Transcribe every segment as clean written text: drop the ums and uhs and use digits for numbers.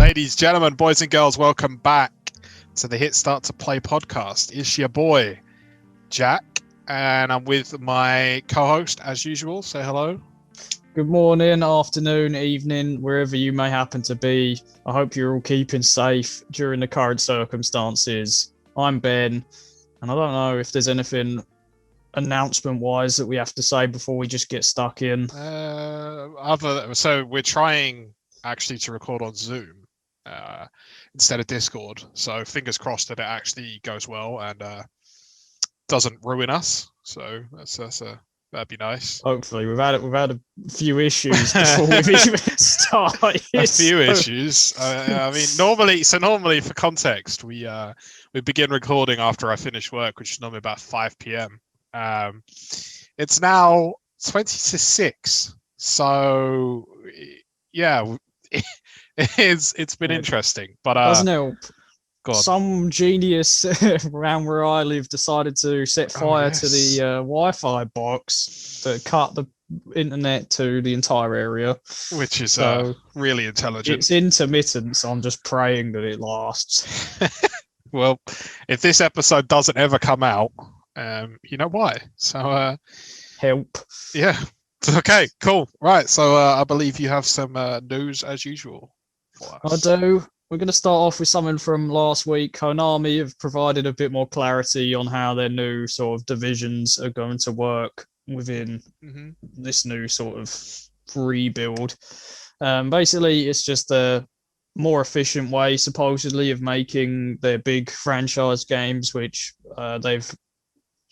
Ladies, gentlemen, boys and girls, welcome back to the Hit Start to Play podcast. It's your boy, Jack, and I'm with my co-host, as usual. Say hello. Good morning, afternoon, evening, wherever you may happen to be. I hope you're all keeping safe during the current circumstances. I'm Ben, and I don't know if there's anything announcement-wise that we have to say before we just get stuck in. So we're trying actually to record on Zoom instead of Discord. So fingers crossed that it actually goes well and doesn't ruin us. So that'd be nice. Hopefully, we've had a few issues before we've even started. A few issues. I mean, normally for context, we begin recording after I finish work, which is normally about 5 p.m. It's now 20 to 6, so yeah, it's been interesting, but doesn't help. Some genius around where I live decided to set fire to the Wi-Fi box that cut the internet to the entire area, which is really intelligent. It's intermittent, so I'm just praying that it lasts. Well, if this episode doesn't ever come out, you know why. So help. Yeah. Okay, cool. Right. So I believe you have some news as usual for us. I do. We're going to start off with something from last week. Konami have provided a bit more clarity on how their new sort of divisions are going to work within this new sort of rebuild. Basically, it's just a more efficient way, supposedly, of making their big franchise games, which they've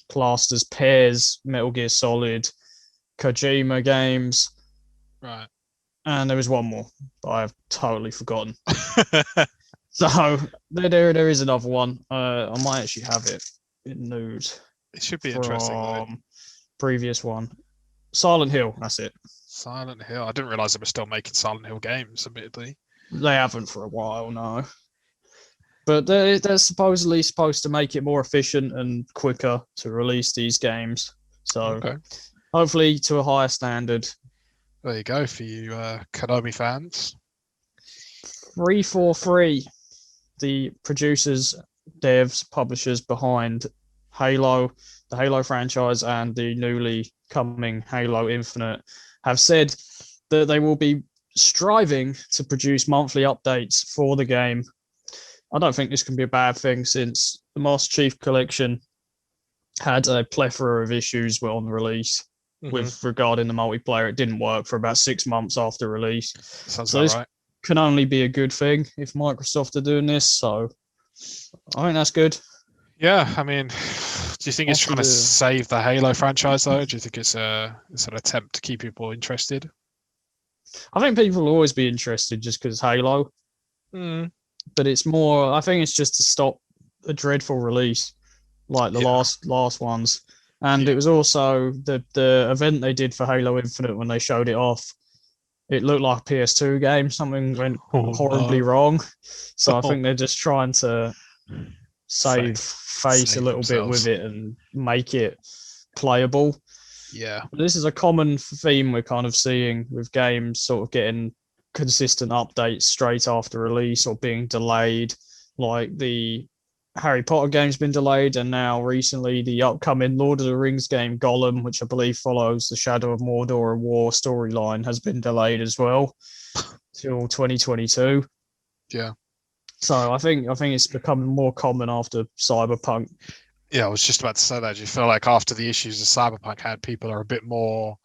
classed as pairs, Metal Gear Solid, Kojima games. Right. And there was one more, but I've totally forgotten. So there is another one. I might actually have it in news. It should be interesting. Previous one, Silent Hill. That's it. Silent Hill. I didn't realize they were still making Silent Hill games. Admittedly, they haven't for a while, no. But they're supposedly supposed to make it more efficient and quicker to release these games. So hopefully to a higher standard. There you go for you Konami fans. 343, the producers, devs, publishers behind Halo, the Halo franchise, and the newly coming Halo Infinite, have said that they will be striving to produce monthly updates for the game. I don't think this can be a bad thing, since the Master Chief Collection had a plethora of issues on release. With regarding the multiplayer, it didn't work for about 6 months after release. Sounds so this right. Can only be a good thing if Microsoft are doing this. So I think that's good. Yeah, I mean, do you think it's trying to save the Halo franchise though? Do you think it's an attempt to keep people interested? I think people will always be interested just because Halo. But it's more. I think it's just to stop a dreadful release like the last ones. And it was also the event they did for Halo Infinite when they showed it off. It looked like a PS2 game. Something went horribly wrong. So I think they're just trying to save face a little bit with it and make it playable. Yeah. But this is a common theme we're kind of seeing with games sort of getting consistent updates straight after release or being delayed. Like the Harry Potter game's been delayed, and now recently the upcoming Lord of the Rings game Gollum, which I believe follows the Shadow of Mordor and War storyline, has been delayed as well till 2022. Yeah. So I think it's becoming more common after Cyberpunk. Yeah, I was just about to say that. Do you feel like after the issues that Cyberpunk had, people are a bit more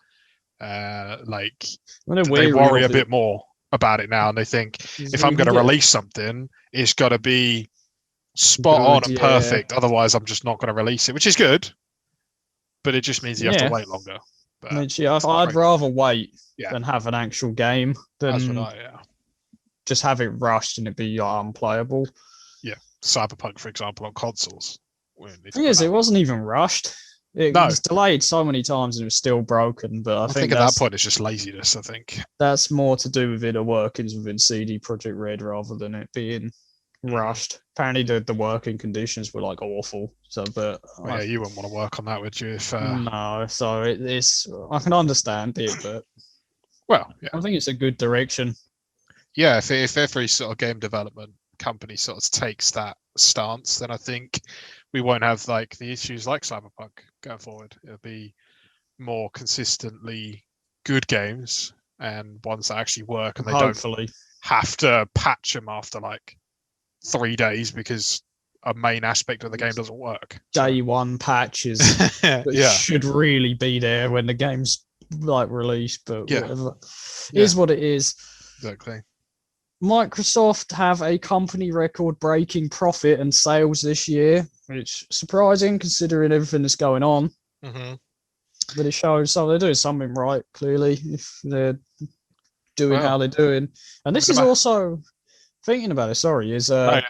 they worry a bit more about it now, and they think if I'm going to release something, it's got to be spot on and perfect, otherwise I'm just not going to release it, which is good, but it just means you have to wait longer. But I'd rather wait than have an actual game than just have it rushed and it be unplayable. Yeah, Cyberpunk, for example, on consoles. The thing is, it wasn't even rushed. It was delayed so many times and it was still broken. But I think at that point it's just laziness. I think that's more to do with inner workings within CD Projekt Red rather than it being rushed. Apparently the working conditions were like awful. So, but you wouldn't want to work on that, would you? No. So it's I can understand it, but I think it's a good direction. yeah, if every sort of game development company sort of takes that stance, then I think we won't have like the issues like Cyberpunk going forward. It'll be more consistently good games and ones that actually work, and they Hopefully. don't have to patch them after like 3 days because a main aspect of the game doesn't work. Day one patches that should really be there when the game's like released, but whatever. Is what it is. Exactly. Microsoft have a company record breaking profit and sales this year, which is surprising considering everything that's going on. Mm-hmm. But it shows they're doing something right, clearly, if they're doing how they're doing. And this is also, thinking about it,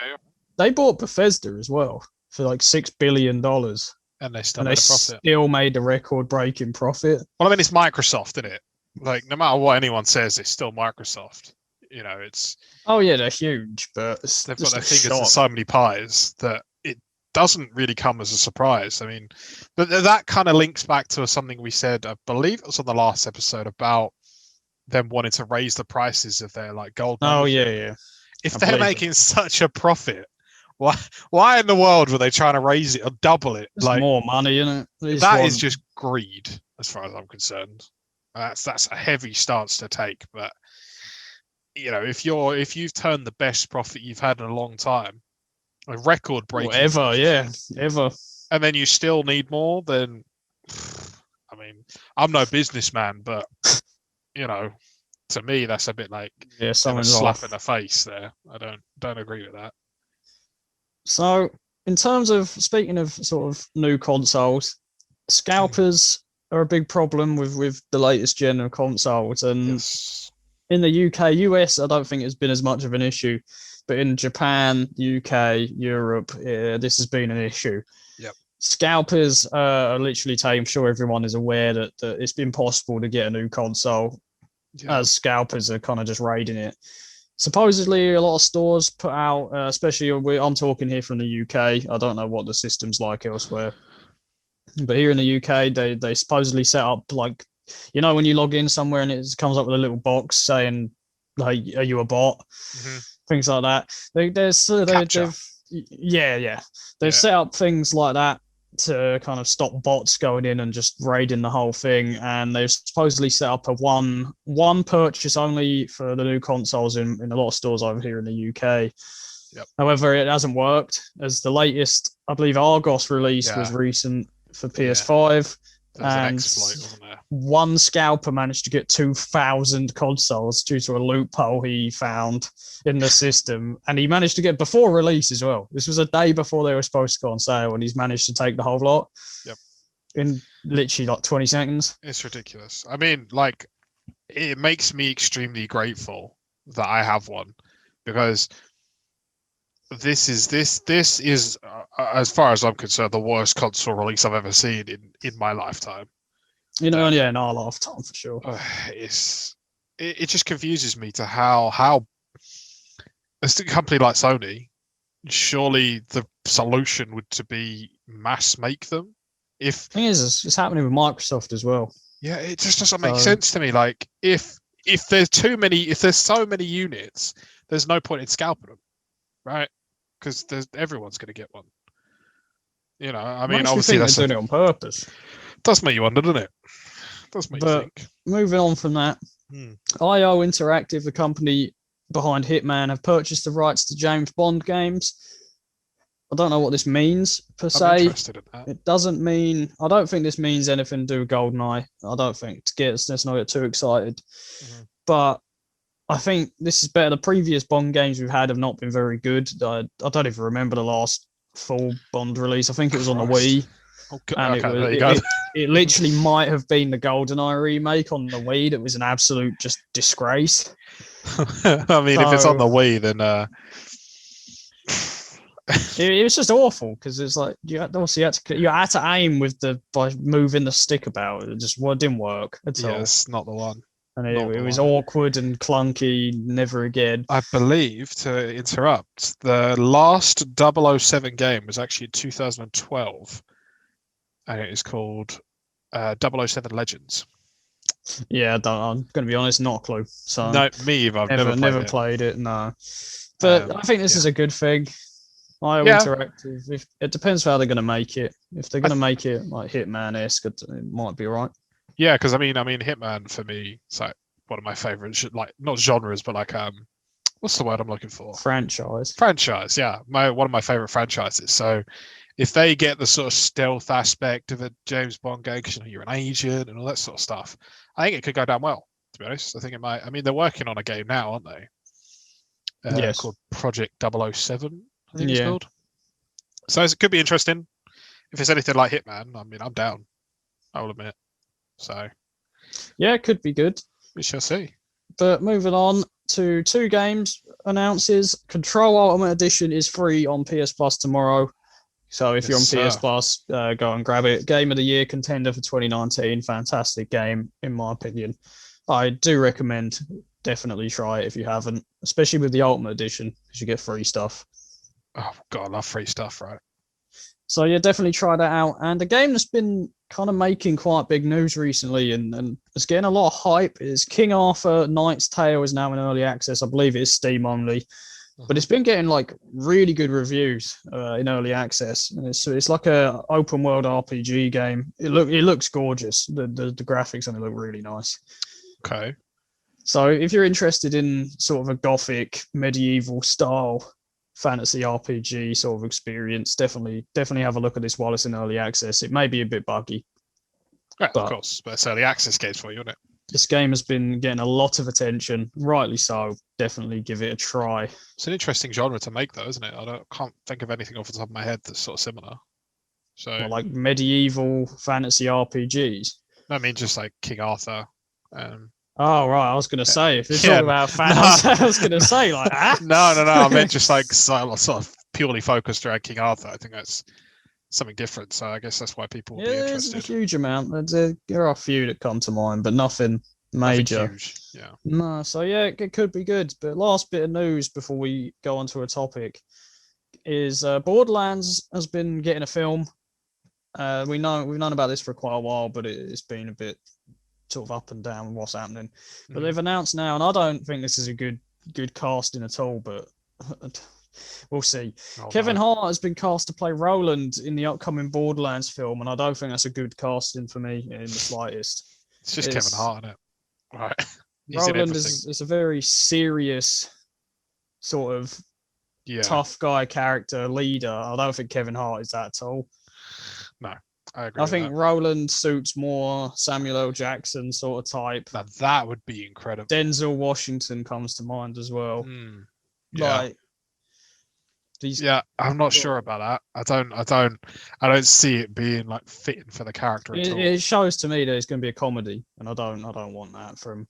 they bought Bethesda as well for like $6 billion. And they still made a profit. Still made a record-breaking profit. Well, I mean, it's Microsoft, isn't it? Like, no matter what anyone says, it's still Microsoft. You know, it's... Oh, yeah, they're huge, but they've got their fingers in so many pies that it doesn't really come as a surprise. I mean, that kind of links back to something we said, I believe it was on the last episode, about them wanting to raise the prices of their, like, gold membership. Oh, yeah. If they're making such a profit, why in the world were they trying to raise it or double it? It's like more money, isn't it? That is just greed, as far as I'm concerned. That's a heavy stance to take, but you know, if you've turned the best profit you've had in a long time, a record breaking, ever, and then you still need more, then I mean, I'm no businessman, but you know, to me that's a bit like a slap in the face there. I don't agree with that. So, in terms of, speaking of sort of new consoles, scalpers are a big problem with the latest gen of consoles. And in the UK, US, I don't think it's been as much of an issue. But in Japan, UK, Europe, this has been an issue. Yep. Scalpers are literally I'm sure everyone is aware that it's been possible to get a new console as scalpers are kind of just raiding it. Supposedly, a lot of stores put out, especially I'm talking here from the UK. I don't know what the system's like elsewhere, but here in the UK, they supposedly set up, like, you know, when you log in somewhere and it comes up with a little box saying, like, are you a bot? Mm-hmm. Things like that. They've set up things like that to kind of stop bots going in and just raiding the whole thing, and they've supposedly set up a one purchase only for the new consoles in a lot of stores over here in the UK. Yep. However, it hasn't worked, as the latest, I believe, Argos release was recent for PS5, and an exploit, wasn't there? One scalper managed to get 2,000 consoles due to a loophole he found in the system, and he managed to get before release as well. This was a day before they were supposed to go on sale, and he's managed to take the whole lot. Yep. In literally like 20 seconds. It's ridiculous. I mean, like, it makes me extremely grateful that I have one, because this is as far as I'm concerned, the worst console release I've ever seen in my lifetime. You know, in our lifetime for sure. It just confuses me to how a company like Sony, surely the solution would to be mass make them. The thing is, it's happening with Microsoft as well. Yeah, it just doesn't make sense to me. Like, if there's so many units, there's no point in scalping them, right? Because everyone's going to get one. You know, I mean, obviously they're doing it on purpose. Does make you wonder, doesn't it? Does make you think. Moving on from that, IO Interactive, the company behind Hitman, have purchased the rights to James Bond games. I don't know what this means per se. I'm interested in that. It doesn't mean. I don't think this means anything to do with GoldenEye. I don't think. Let's not get too excited. Mm-hmm. But I think this is better. The previous Bond games we've had have not been very good. I don't even remember the last full Bond release. I think it was on the Wii. And it literally might have been the GoldenEye remake on the Wii that was an absolute just disgrace. I mean, if it's on the Wii, then it was just awful, because it's like you had to aim by moving the stick about. It just didn't work at all. Yes, not the one. And it was awkward and clunky. Never again. I believe, to interrupt, the last 007 game was actually in 2012, and it is called 007 Legends. Yeah, I'm going to be honest, not a clue. So No, me either. I've never played played it. No, but I think this is a good thing. IO Interactive. If it depends how they're going to make it. If they're going to make it like Hitman-esque, it might be alright. Yeah, because I mean, Hitman for me, it's like one of my favorites. Like not genres, but like what's the word I'm looking for? Franchise. Yeah, one of my favorite franchises. So if they get the sort of stealth aspect of a James Bond game, because you're an agent and all that sort of stuff, I think it could go down well. To be honest, I think it might. I mean, they're working on a game now, aren't they? Yes. Called Project 007, I think it's called. So it could be interesting. If it's anything like Hitman, I mean, I'm down. I will admit. So yeah, it could be good. We shall see. But moving on to 2 games announces. Control Ultimate Edition is free on PS Plus tomorrow. So if you're on PS Plus, go and grab it. Game of the Year contender for 2019. Fantastic game, in my opinion. I do recommend definitely try it if you haven't, especially with the Ultimate Edition, because you get free stuff. Oh, God, I love free stuff, right? So yeah, definitely try that out. And a game that's been kind of making quite big news recently and it's getting a lot of hype is King Arthur Knight's Tale is now in early access. I believe it is Steam only. But it's been getting like really good reviews in early access, and it's like a open world RPG game. It looks gorgeous. The graphics on it look really nice. Okay. So if you're interested in sort of a gothic medieval style fantasy RPG sort of experience, definitely have a look at this while it's in early access. It may be a bit buggy. Yeah, of course, but it's early access games for you, isn't it? This game has been getting a lot of attention, rightly so. Definitely give it a try. It's an interesting genre to make, though, isn't it? Can't think of anything off the top of my head that's sort of similar. So, well, like medieval fantasy RPGs. I mean, just like King Arthur. Oh right, I was going to say if you're talking about fantasy, I was going to say like that. No. I meant just like sort of purely focused around King Arthur. I think that's something different. So I guess that's why people would be interested. There's a huge amount. There are a few that come to mind, but nothing major. Nothing huge. Yeah. No, so yeah, it could be good. But last bit of news before we go on to a topic is Borderlands has been getting a film. We've known about this for quite a while, but it's been a bit sort of up and down what's happening. But they've announced now, and I don't think this is a good casting at all, but we'll see. Kevin Hart has been cast to play Roland in the upcoming Borderlands film, and I don't think that's a good casting for me in the slightest. It's just Kevin Hart, isn't it? Right. Roland is a very serious sort of tough guy character, leader. I don't think Kevin Hart is that at all. No, I agree. I think Roland suits more Samuel L. Jackson sort of type. Now, that would be incredible. Denzel Washington comes to mind as well. Yeah. I'm not sure about that. I don't see it being like fitting for the character at all. It shows to me that it's going to be a comedy, and I don't want that from.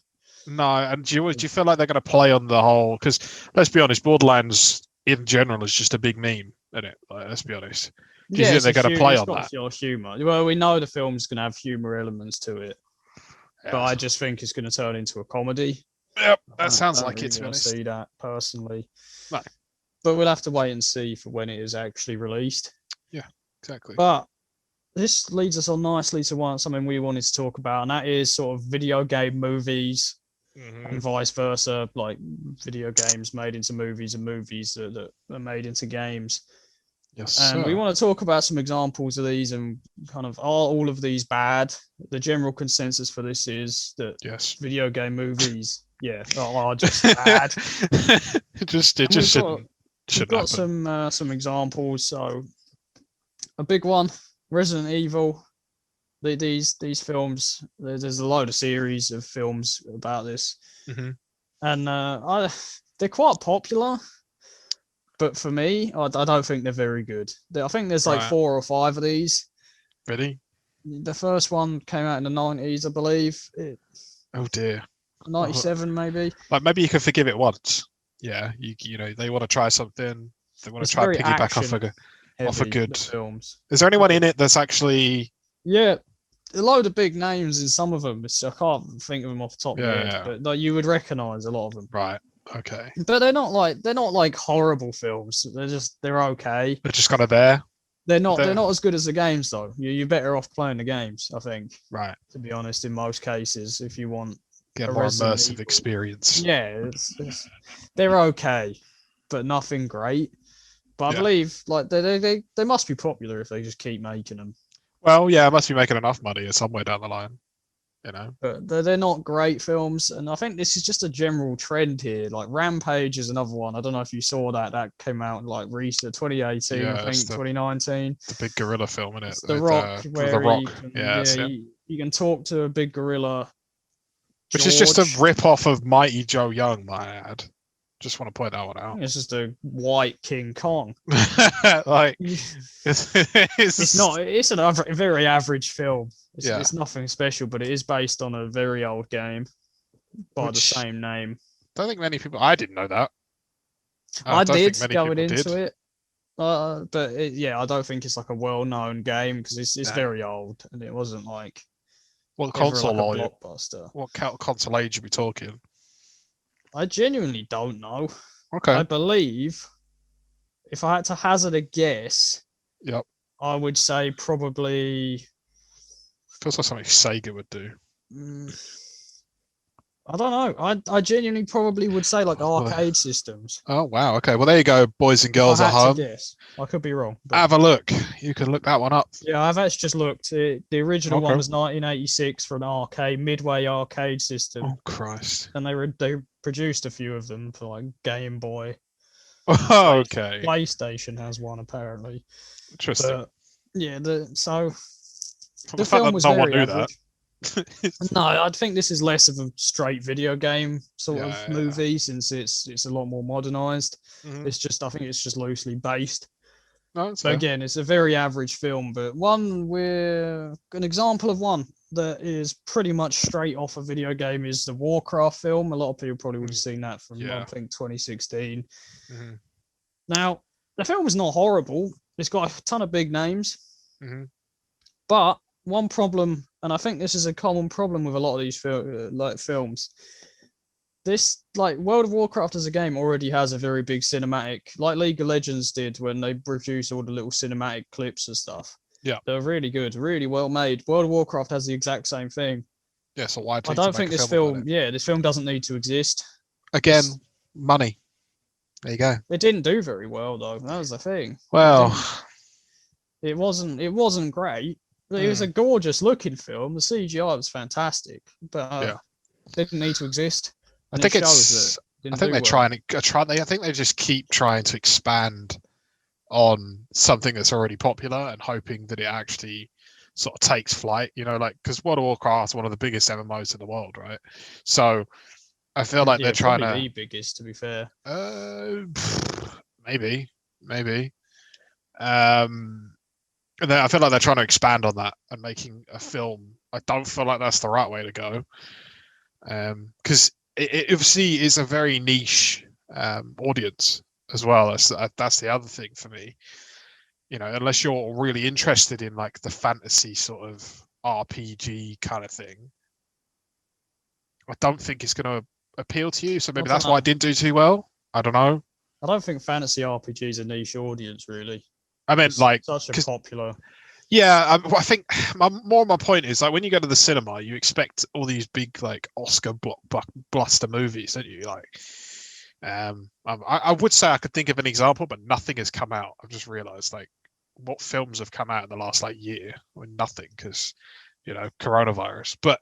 No, and do you feel like they're going to play on the whole? Because let's be honest, Borderlands in general is just a big meme, isn't it? Like, let's be honest. Do you think they're going to play on that? Your humor. Well, we know the film's going to have humor elements to it, but I just think it's going to turn into a comedy. Yep, that sounds like it. To be honest, see that personally. No. But we'll have to wait and see for when it is actually released. Yeah, exactly. But this leads us on nicely to something we wanted to talk about, and that is sort of video game movies and vice versa, like video games made into movies and movies that are made into games. Yes, and we want to talk about some examples of these and kind of, are all of these bad? The general consensus for this is that video game movies, are just bad. We've got some examples. So a big one, Resident Evil. These films, there's a load of series of films about this, and they're quite popular. But for me, I don't think they're very good. I think there's like 4 or 5 of these. Really? The first one came out in the 90s, I believe. Oh dear. 97 maybe. Like maybe you can forgive it once. Yeah, you know they want to try something. They want to try and piggyback off a good films. Is there anyone in it that's actually? Yeah, a load of big names in some of them. I can't think of them off the top of my head, but like, you would recognise a lot of them. Right. Okay. But they're not like horrible films. They're okay. They're just kind of there. They're not as good as the games though. You're better off playing the games, I think. Right. To be honest, in most cases, if you want get a more immersive experience. Yeah, they're okay, but nothing great. But I believe like they must be popular if they just keep making them. Well, yeah, it must be making enough money somewhere down the line, you know. But they're not great films, and I think this is just a general trend here. Like Rampage is another one. I don't know if you saw that. That came out like recent 2018, I think 2019. The big gorilla film, isn't it? It's The Rock, where The Rock. You can talk to a big gorilla. Which is just a rip-off of Mighty Joe Young, might I add. Just want to point that one out. It's just a white King Kong. Like it's not. It's a very average film. It's nothing special, but it is based on a very old game by the same name. Don't think many people. I didn't know that. I did going into it, but I don't think it's like a well-known game because it's very old and it wasn't like. What console are you? Blockbuster. What console age are we talking? I genuinely don't know. Okay. I believe if I had to hazard a guess, I would say probably. Feels like something Sega would do. I don't know. I genuinely probably would say like arcade systems. Oh wow. Okay. Well, there you go, boys and girls at home. Yes, I could be wrong. Have a look. You can look that one up. Yeah, I've actually just looked. The original one was 1986 for an arcade Midway arcade system. Oh Christ! And they produced a few of them for like Game Boy. Oh, okay. PlayStation has one apparently. Interesting. But, yeah. The fact film that was no one very knew average. No, I think this is less of a straight video game sort of movie since it's a lot more modernized. Mm-hmm. I think it's just loosely based. No, so again, it's a very average film, but an example of one that is pretty much straight off a video game is the Warcraft film. A lot of people probably would have seen that from I think 2016. Mm-hmm. Now, the film is not horrible. It's got a ton of big names, but one problem, and I think this is a common problem with a lot of these films. This, like World of Warcraft as a game, already has a very big cinematic, like League of Legends did when they produced all the little cinematic clips and stuff. Yeah, they're really good, really well made. World of Warcraft has the exact same thing. Yeah, so why? I don't think this film. Yeah, this film doesn't need to exist. Again, money. There you go. It didn't do very well though. That was the thing. Well, it wasn't great. It was a gorgeous looking film. The CGI was fantastic, but it didn't need to exist. I think they're trying. I think they just keep trying to expand on something that's already popular and hoping that it actually sort of takes flight. You know, like because World of Warcraft is one of the biggest MMOs in the world, right? So I feel like they're trying to. The biggest, to be fair. Maybe. And then I feel like they're trying to expand on that and making a film. I don't feel like that's the right way to go, because it obviously is a very niche audience as well. That's the other thing for me. You know, unless you're really interested in like the fantasy sort of RPG kind of thing, I don't think it's going to appeal to you. So maybe that's why I didn't do too well. I don't know. I don't think fantasy RPG is a niche audience, really. I meant it's like such a popular. Yeah, I think my point is like when you go to the cinema, you expect all these big like Oscar blockbuster movies, don't you? Like, I would say I could think of an example, but nothing has come out. I've just realised like what films have come out in the last like year. I mean, nothing because coronavirus. But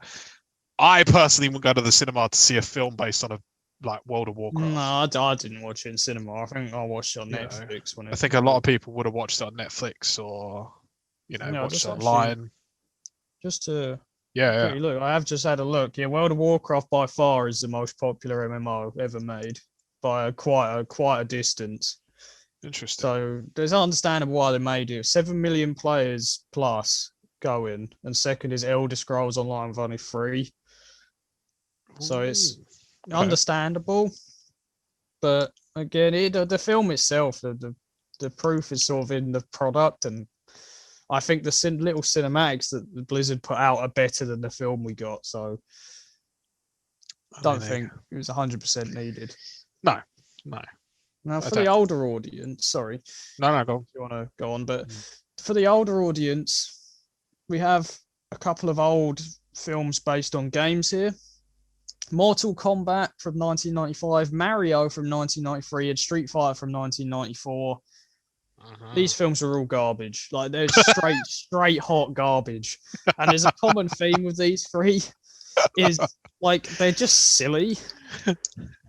I personally would go to the cinema to see a film based on a like World of Warcraft. No, I didn't watch it in cinema. I think I watched it on Netflix. I think a lot of people would have watched it on Netflix or watched it online. Just to look, I have just had a look. Yeah, World of Warcraft by far is the most popular MMO ever made by quite a distance. Interesting. So it's understandable why they made it. 7 million players plus going, and second is Elder Scrolls Online with only 3. So it's understandable, but again, the film itself, the proof is sort of in the product, and I think the little cinematics that Blizzard put out are better than the film we got. So I don't think it was 100% needed. No. Now for the older audience, sorry. No, go on. If you want to go on, but for the older audience, we have a couple of old films based on games here. Mortal Kombat from 1995, Mario from 1993, and Street Fighter from 1994. These films are all garbage. Like, they're straight hot garbage. And there's a common theme with these three is like they're just silly.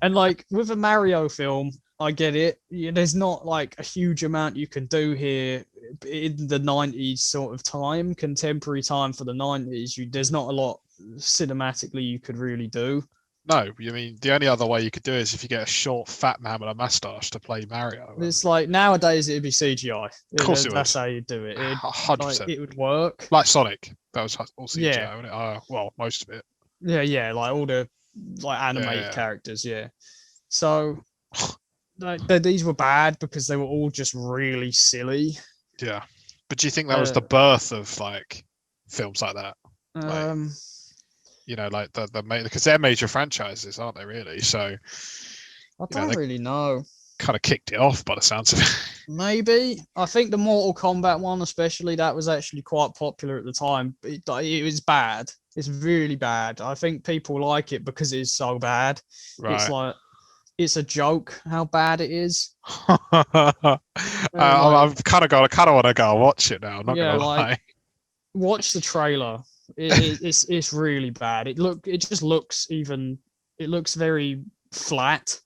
And like with a Mario film, I get it. There's not like a huge amount you can do here in the 90s sort of time, contemporary time for the 90s. There's not a lot cinematically you could really do. No, you mean the only other way you could do it is if you get a short fat man with a mustache to play Mario. It's like nowadays it'd be CGI. Of course it would. That's how you do it. 100%. Like, it would work. Like Sonic, that was all CGI, wasn't it? Well, most of it. Yeah, like all the like animated characters, yeah. So like, these were bad because they were all just really silly. Yeah, but do you think that was the birth of like films like that? Like, you know, like because they're major franchises, aren't they? Really? So I don't really know. Kind of kicked it off by the sounds of it. Maybe. I think the Mortal Kombat one, especially, that was actually quite popular at the time. It was bad. It's really bad. I think people like it because it is so bad. Right. It's like, it's a joke how bad it is. I've kind of want to go and watch it now. I'm not gonna lie. Watch the trailer. It's really bad. It just looks very flat.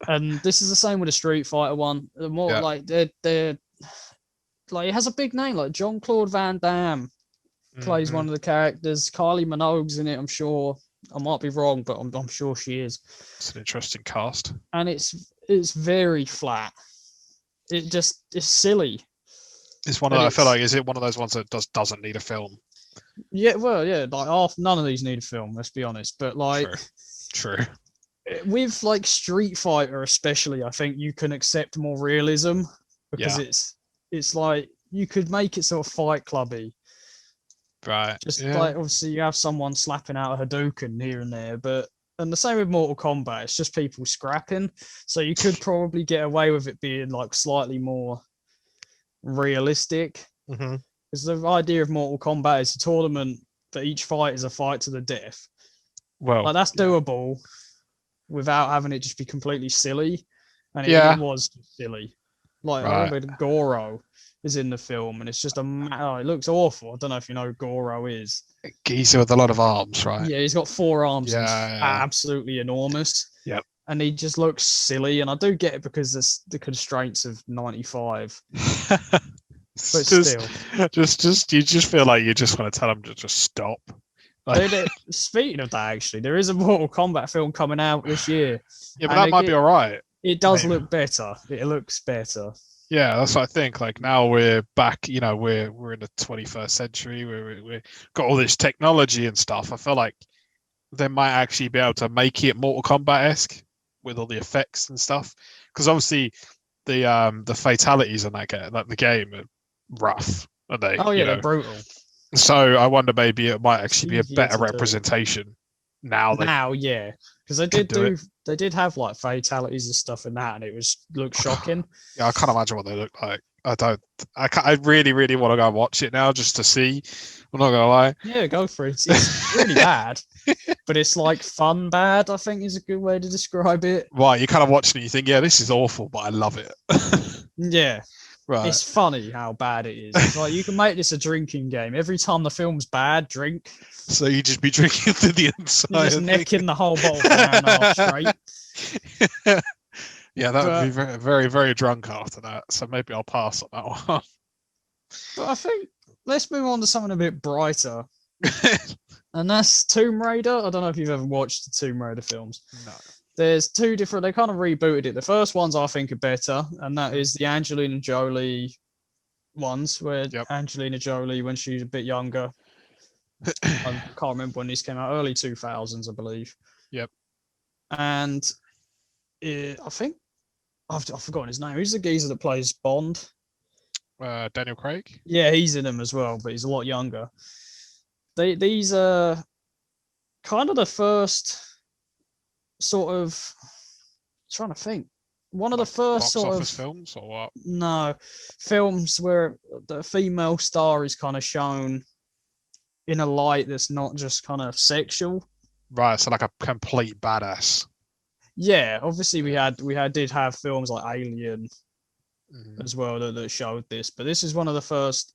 And this is the same with the Street Fighter one. The more like they're like, it has a big name like Jean-Claude Van Damme plays one of the characters. Kylie Minogue's in it. I'm sure. I might be wrong, but I'm sure she is. It's an interesting cast. And it's very flat. It's silly. It's one of I feel like, is it one of those ones that doesn't need a film? Yeah, well, yeah, like none of these need a film, let's be honest. But like True. With like Street Fighter especially, I think you can accept more realism because it's like you could make it sort of Fight Clubby. Right. Just like, obviously you have someone slapping out a Hadouken here and there, and the same with Mortal Kombat, it's just people scrapping. So you could probably get away with it being like slightly more realistic. Because the idea of Mortal Kombat is a tournament that each fight is a fight to the death. Well, like, that's doable without having it just be completely silly. And it was just silly. Like, I remember Goro is in the film, and it's just it looks awful. I don't know if you know who Goro is. A geezer with a lot of arms, right? Yeah, he's got 4 arms and absolutely enormous. Yep. And he just looks silly, and I do get it because there's the constraints of 95. But still. You just feel like you just want to tell him to just stop. Speaking of that, actually, there is a Mortal Kombat film coming out this year. Yeah, but that might be all right. It does look better. It looks better. Yeah, that's what I think. Like, now we're back, you know, we're in the 21st century. We've got all this technology and stuff. I feel like they might actually be able to make it Mortal Kombat-esque with all the effects and stuff. Because obviously the fatalities in that game, like the game, are rough, are they? Oh yeah, they're brutal. So I wonder maybe it might actually be a better representation now. Yeah, because they did have like fatalities and stuff in that, and it looked shocking. Yeah, I can't imagine what they look like. I really, really want to go and watch it now just to see. I'm not gonna lie. Yeah, go for it. It's really bad, but it's like fun bad, I think is a good way to describe it. Right, you kind of watching it, you think, yeah, this is awful, but I love it. Yeah. Right. It's funny how bad it is. It's like, you can make this a drinking game. Every time the film's bad, drink. So you just be drinking to the inside. You're just necking the whole bottle for an hour and a half straight. Yeah, that would be very, very, very drunk after that. So maybe I'll pass on that one. But I think let's move on to something a bit brighter. And that's Tomb Raider. I don't know if you've ever watched the Tomb Raider films. No. There's 2 different, they kind of rebooted it. The first ones I think are better, and that is the Angelina Jolie ones, where Angelina Jolie, when she was a bit younger, I can't remember when these came out, early 2000s, I believe. Yep. And I think, I've forgotten his name. Who's the geezer that plays Bond? Daniel Craig? Yeah, he's in them as well, but he's a lot younger. These are kind of the first sort of, trying to think, one of the first box sort office of films or what? No, films where the female star is kind of shown in a light that's not just kind of sexual. Right, so like a complete badass. Yeah, obviously did have films like Alien as well that showed this, but this is one of the first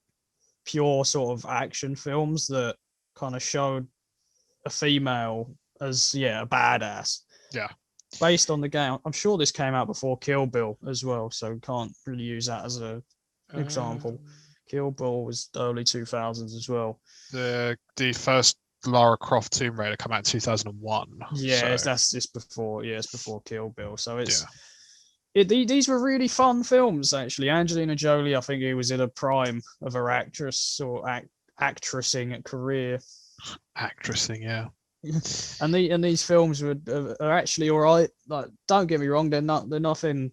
pure sort of action films that kind of showed a female as a badass. Yeah. Based on the game, I'm sure this came out before Kill Bill as well, so can't really use that as a example. Kill Bill was early 2000s as well. The first Lara Croft Tomb Raider came out in 2001. Yeah, so. that's just before. Yeah, it's before Kill Bill. So it's Yeah. These were really fun films actually. Angelina Jolie, I think, he was in a prime of her actressing career. Actressing, yeah. and these films are actually all right. Like, don't get me wrong, they're nothing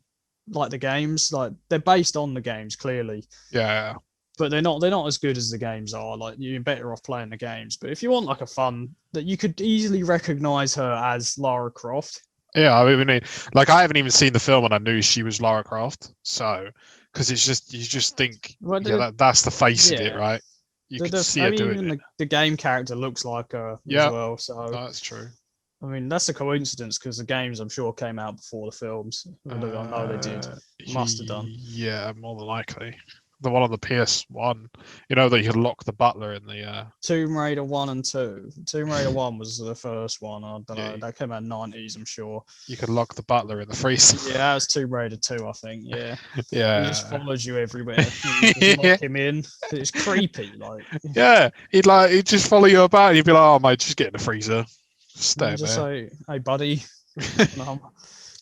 like the games. Like, they're based on the games clearly. Yeah. But they're not as good as the games are. Like, you're better off playing the games. But if you want like a fun that you could easily recognize her as Lara Croft. Yeah, I mean, like, I haven't even seen the film and I knew she was Lara Croft. So, because it's just, you just think, that's the face of it, right? You can see her doing it. The game character looks like her as well. So that's true. I mean, that's a coincidence because the games, I'm sure, came out before the films. I know they did. Must have done. Yeah, more than likely. The one on the PS1, that you could lock the butler in the Tomb Raider 1 and 2. Tomb Raider 1 was the first one. I don't know. That came out in the 90s, I'm sure. You could lock the butler in the freezer. Yeah, that was Tomb Raider 2, I think. Yeah. Yeah. He just follows you everywhere. You just lock him in. It's creepy. Like. Yeah. He'd just follow you about and you'd be like, oh, mate, just get in the freezer. Stay there. Just say, hey, buddy.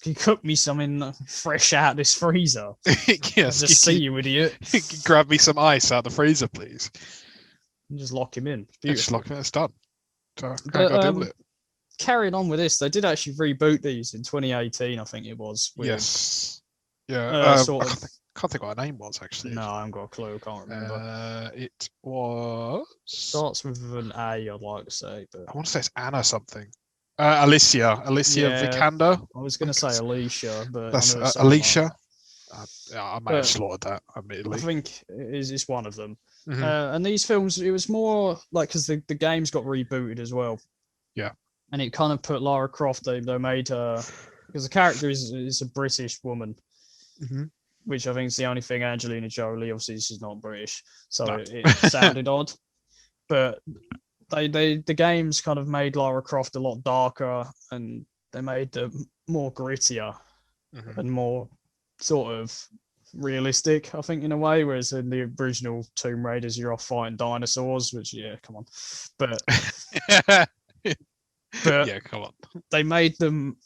Can you cook me something fresh out this freezer? Yes. Just see you, idiot. Grab me some ice out the freezer, please. And just lock him in. Just lock him in. It's done. So I got to deal with it. Carrying on with this, they did actually reboot these in 2018, I think it was. Yes. Yeah. Sort of. Can't think what her name was, actually. No, I haven't got a clue. Can't remember. It was... Starts with an A, I'd like to say. But... I want to say it's Anna something. Alicia Vikander. I was going to say Alicia, but that's Alicia. I might have slaughtered that, admittedly. I think it's one of them. Mm-hmm. And these films, it was more like because the games got rebooted as well. Yeah. And it kind of put Lara Croft. They made her because the character is a British woman, which I think is the only thing. Angelina Jolie, obviously, she's not British, so it sounded odd. But the games kind of made Lara Croft a lot darker, and they made them more grittier and more sort of realistic, I think, in a way. Whereas in the original Tomb Raiders, you're off fighting dinosaurs, which come on, but come on. They made them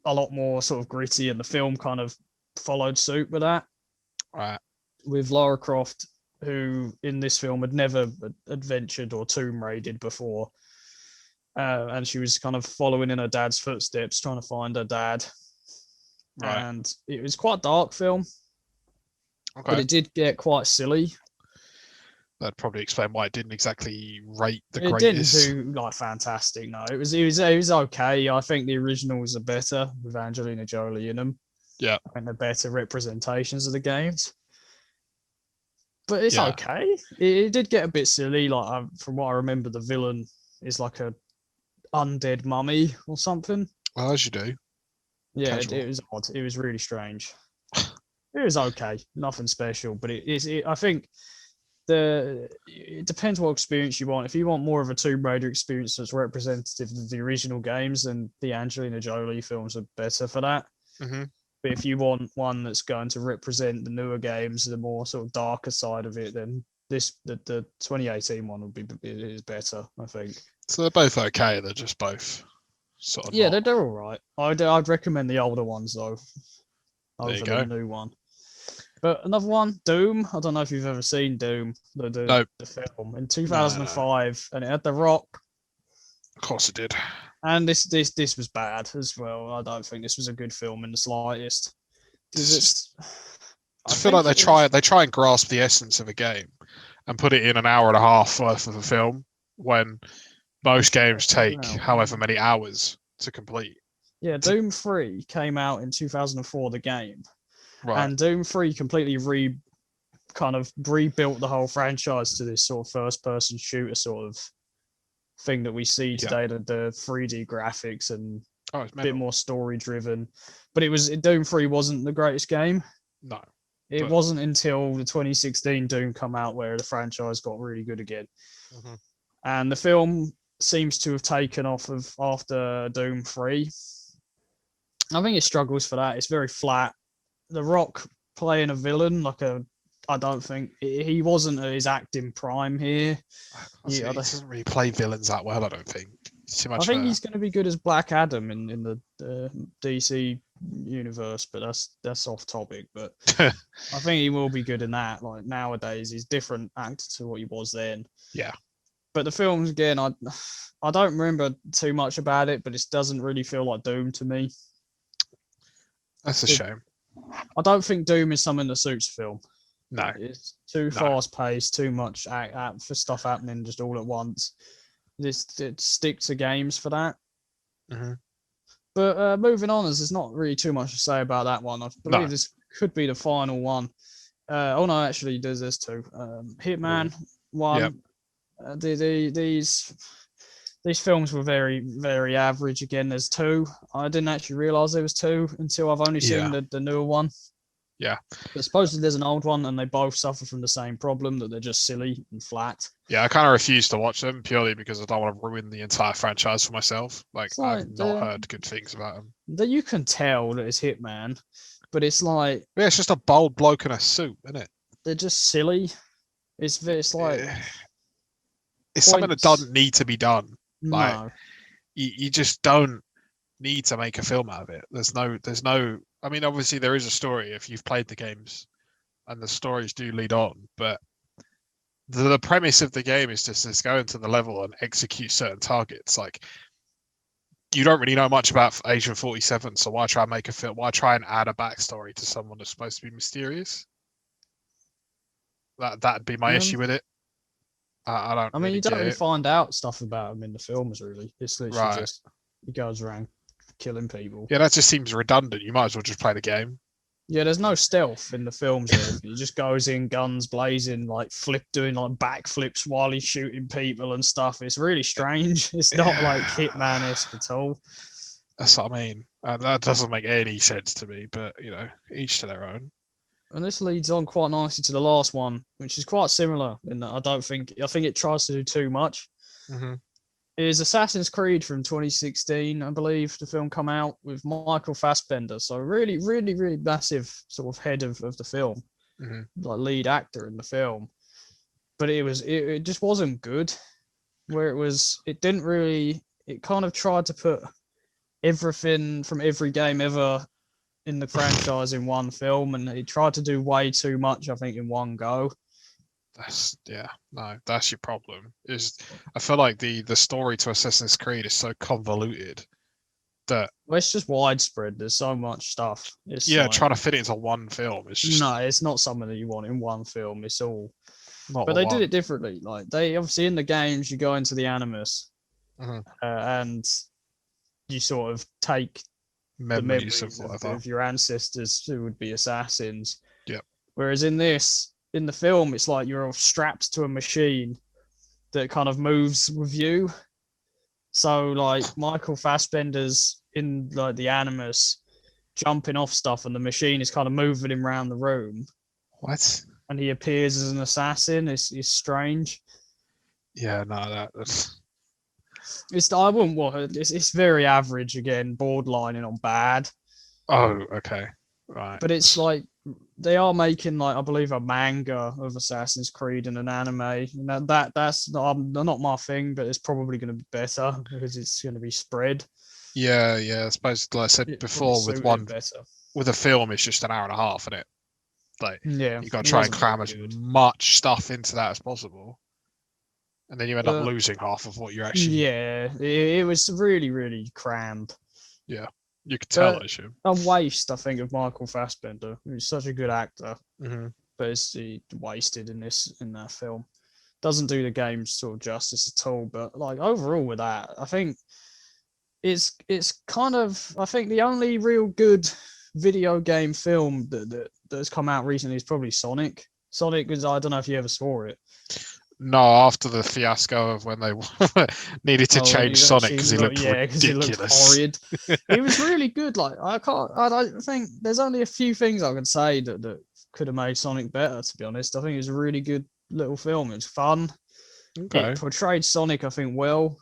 a lot more sort of gritty, and the film kind of followed suit with that. Right. With Lara Croft, who in this film had never adventured or tomb raided before. And she was kind of following in her dad's footsteps, trying to find her dad. Right. And it was quite a dark film. Okay. But it did get quite silly. That'd probably explain why it didn't exactly rate the greatest. It didn't do like fantastic, no. It was okay. I think the originals are better with Angelina Jolie in them. Yeah. I think they're better representations of the games. But it's okay. It did get a bit silly. Like, from what I remember, the villain is like a undead mummy or something. Well, as you do. Yeah, it was odd. It was really strange. It was okay. Nothing special. But I think it depends what experience you want. If you want more of a Tomb Raider experience that's representative of the original games, then the Angelina Jolie films are better for that. Mm-hmm. But if you want one that's going to represent the newer games, the more sort of darker side of it, then the 2018 one is better, I think. So they're both okay. They're just both sort of. Yeah, they're all right. I'd recommend the older ones though, over the new one. But another one, Doom. I don't know if you've ever seen Doom, the film in 2005, and it had The Rock. Of course it did. And this was bad as well. I don't think this was a good film in the slightest. I feel like they try and grasp the essence of a game and put it in an hour and a half worth of a film when most games take however many hours to complete. Yeah, Doom 3 came out in 2004, the game. Right. And Doom 3 completely rebuilt the whole franchise to this sort of first-person shooter sort of thing that we see today, the 3D graphics and a bit more story-driven. But Doom 3 wasn't the greatest game. No. It wasn't until the 2016 Doom come out where the franchise got really good again. Mm-hmm. And the film seems to have taken off after Doom 3. I think it struggles for that. It's very flat. The Rock playing a villain, I don't think he wasn't at his acting prime here. He doesn't really play villains that well, I don't think. Too much. I think he's going to be good as Black Adam in the DC universe, but that's off topic. But I think he will be good in that. Like nowadays, he's a different actor to what he was then. Yeah. But the films again, I don't remember too much about it, but it doesn't really feel like Doom to me. That's a shame. I don't think Doom is something that suits film. No, it's too fast paced, too much for stuff happening just all at once. It stick to games for that. Mm-hmm. But moving on, as there's not really too much to say about that one. I believe this could be the final one. Oh no, actually, there's two. Hitman 1. Yep. These films were very, very average. Again, there's 2. I didn't actually realize there was 2 until I've only seen the newer one. Yeah. But supposedly there's an old one, and they both suffer from the same problem, that they're just silly and flat. Yeah, I kind of refuse to watch them purely because I don't want to ruin the entire franchise for myself. I've not heard good things about them. That you can tell that it's Hitman, but it's like it's just a bold bloke in a suit, isn't it? They're just silly. It's like it's something that doesn't need to be done. No. You just don't need to make a film out of it. There's no. I mean, obviously there is a story if you've played the games, and the stories do lead on. But the premise of the game is just to go into the level and execute certain targets. Like, you don't really know much about Agent 47, so why try and make a film? Why try and add a backstory to someone that's supposed to be mysterious? That'd be my issue with it. I don't. I mean, you don't really find out stuff about him in the films, really. It's literally just he goes around killing people. Yeah, that just seems redundant. You might as well just play the game. Yeah, there's no stealth in the films. He just goes in, guns blazing, doing like backflips while he's shooting people and stuff. It's really strange. It's not like Hitman-esque at all. That's what I mean. That doesn't make any sense to me, but each to their own. And this leads on quite nicely to the last one, which is quite similar in that I think it tries to do too much. Mm-hmm. It is Assassin's Creed from 2016, I believe. The film come out with Michael Fassbender, so really, really, really massive sort of head of the film, like lead actor in the film. But it just wasn't good. It kind of tried to put everything from every game ever in the franchise in one film, and it tried to do way too much, I think, in one go. That's your problem. I feel like the story to Assassin's Creed is so convoluted that it's just widespread. There's so much stuff. Trying to fit it into one film is just it's not something that you want in one film. It's all, but they did it differently. Like they obviously in the games you go into the Animus, and you sort of take memories of your ancestors who would be assassins. Yep. Whereas in the film, it's like you're strapped to a machine that kind of moves with you. So like Michael Fassbender's in like the Animus jumping off stuff, and the machine is kind of moving him around the room. What? And he appears as an assassin. It's strange. Yeah, no, that's. I wouldn't want it. It's very average again, borderlining on bad. Oh, okay, right. But it's like they are making I believe a manga of Assassin's Creed and an anime. That's not my thing, but it's probably going to be better because it's going to be spread. Yeah. I suppose, like I said before, with a film, it's just an hour and a half, isn't it? Like, you got to try and cram as much stuff into that as possible. And then you end up losing half of what you're actually. Yeah, it was really, really crammed. Yeah, you could tell it. A waste, I think, of Michael Fassbender. He's such a good actor, but it's wasted in that film. Doesn't do the game sort of justice at all. But like overall with that, I think it's kind of, I think the only real good video game film that's come out recently is probably Sonic. Sonic was, I don't know if you ever saw it. No, after the fiasco of when they needed to change Sonic because he looked ridiculous. He looked horrid. He was really good. Like I don't think there's only a few things I can say that could have made Sonic better. To be honest, I think it was a really good little film. It was fun. Okay. It portrayed Sonic, I think, well.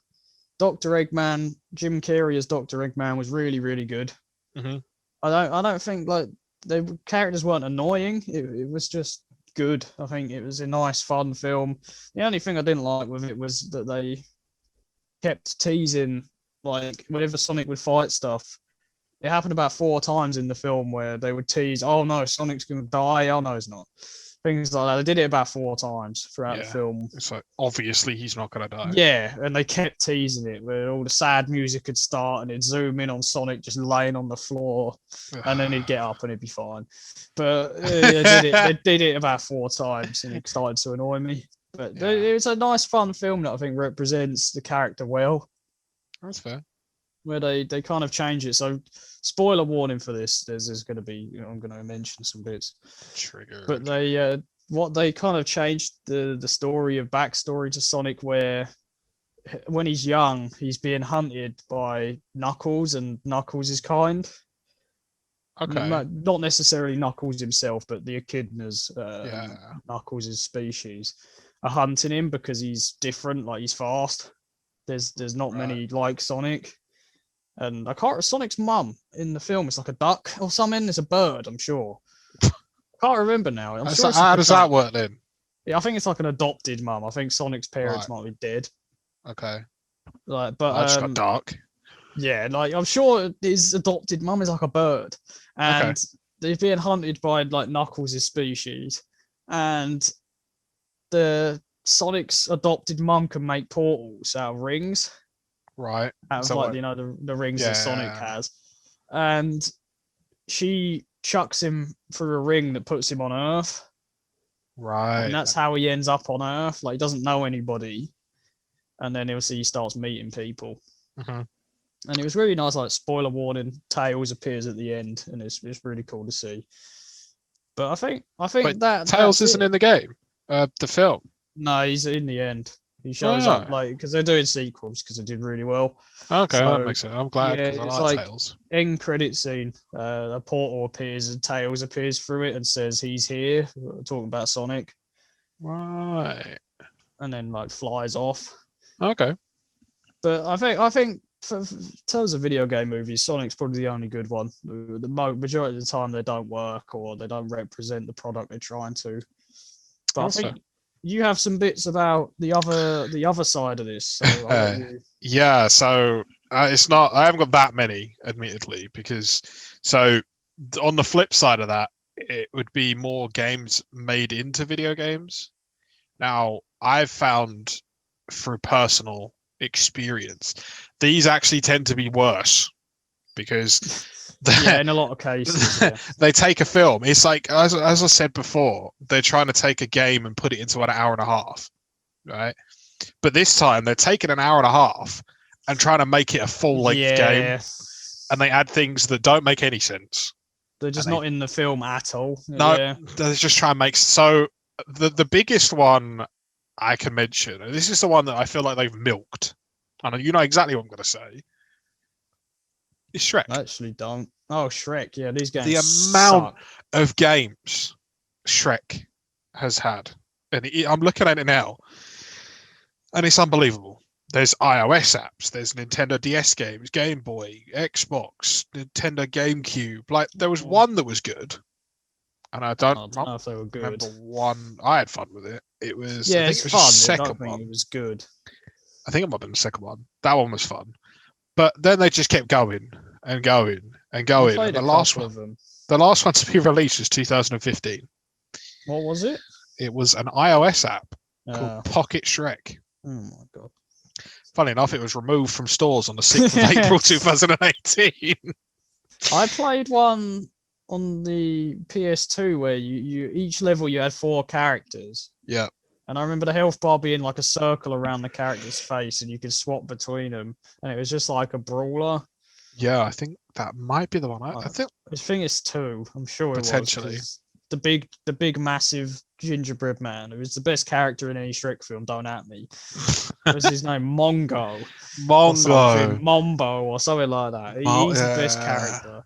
Dr. Eggman, Jim Carrey as Dr. Eggman was really, really good. Mm-hmm. I don't think like the characters weren't annoying. It was just good. I think it was a nice, fun film. The only thing I didn't like with it was that they kept teasing, like, whenever Sonic would fight stuff. It happened about 4 times in the film where they would tease, oh no, Sonic's going to die. Oh no, he's not. Things like that. They did it about 4 times throughout the film. It's like, obviously he's not going to die. Yeah, and they kept teasing it where all the sad music would start and it'd zoom in on Sonic just laying on the floor, and then he'd get up and it'd be fine. But they did it about 4 times and it started to annoy me. But it was a nice, fun film that I think represents the character well. That's fair. Where they kind of change it. So, spoiler warning for this. There's going to be, I'm going to mention some bits. Trigger. But they kind of changed the story of backstory to Sonic, where when he's young, he's being hunted by Knuckles and Knuckles' kind. Okay. Not necessarily Knuckles himself, but the echidnas, Knuckles' species, are hunting him because he's different. Like, he's fast. There's not many like Sonic. And I can't. Sonic's mum in the film is like a duck or something. It's a bird, I'm sure. I can't remember now. How does that work then? Yeah, I think it's like an adopted mum. I think Sonic's parents might be dead. Okay. Like, but I just got dark. Yeah, like I'm sure his adopted mum is like a bird, and they're being hunted by like Knuckles' species, and the Sonic's adopted mum can make portals out of rings. Right. Out of the rings that Sonic has. And she chucks him through a ring that puts him on Earth. Right. And that's how he ends up on Earth. Like, he doesn't know anybody. And then he starts meeting people. Mm-hmm. And it was really nice, like, spoiler warning, Tails appears at the end, and it's really cool to see. But I think that Tails isn't in the game. The film. No, he's in the end. He shows up, like, because they're doing sequels because they did really well. Okay, so, that makes sense. I'm glad because I like Tails. End credit scene, a portal appears and Tails appears through it and says he's here, talking about Sonic. Right. And then like flies off. Okay. But I think for terms of video game movies, Sonic's probably the only good one. The majority of the time they don't work or they don't represent the product they're trying to. But I think you have some bits about the other side of this. So yeah, so it's not. I haven't got that many, admittedly, because on the flip side of that, it would be more games made into video games. Now, I've found through personal experience, these actually tend to be worse because. In a lot of cases, they take a film. It's like, as I said before, they're trying to take a game and put it into an hour and a half, right? But this time they're taking an hour and a half and trying to make it a full-length game, and they add things that don't make any sense. They're just not in the film at all. No, they're just trying to make. So the biggest one I can mention, and this is the one that I feel like they've milked. I know you know exactly what I'm going to say. It's Shrek. I actually don't. Oh, Shrek. Yeah, these games. The amount of games Shrek has had, and I'm looking at it now, and it's unbelievable. There's iOS apps, there's Nintendo DS games, Game Boy, Xbox, Nintendo GameCube. Like, there was one that was good, and I don't know if they were good. Remember one. I had fun with it. It was. Yeah, I think it's it was fun. The second one. It was good. I think it might have been the second one. That one was fun. But then they just kept going and going and going. And the last one to be released was 2015. What was it? It was an iOS app called Pocket Shrek. Oh my god! Funny enough, it was removed from stores on the 6th of April 2018. I played one on the PS2 where you each level you had 4 characters. Yeah. And I remember the health bar being like a circle around the character's face, and you could swap between them, and it was just like a brawler. Yeah, I think that might be the one. I think it's 2. I'm sure potentially. It was. The big massive gingerbread man who was the best character in any Shrek film. Don't at me. What was his name? Mongo. Mombo or something like that. He's the best character.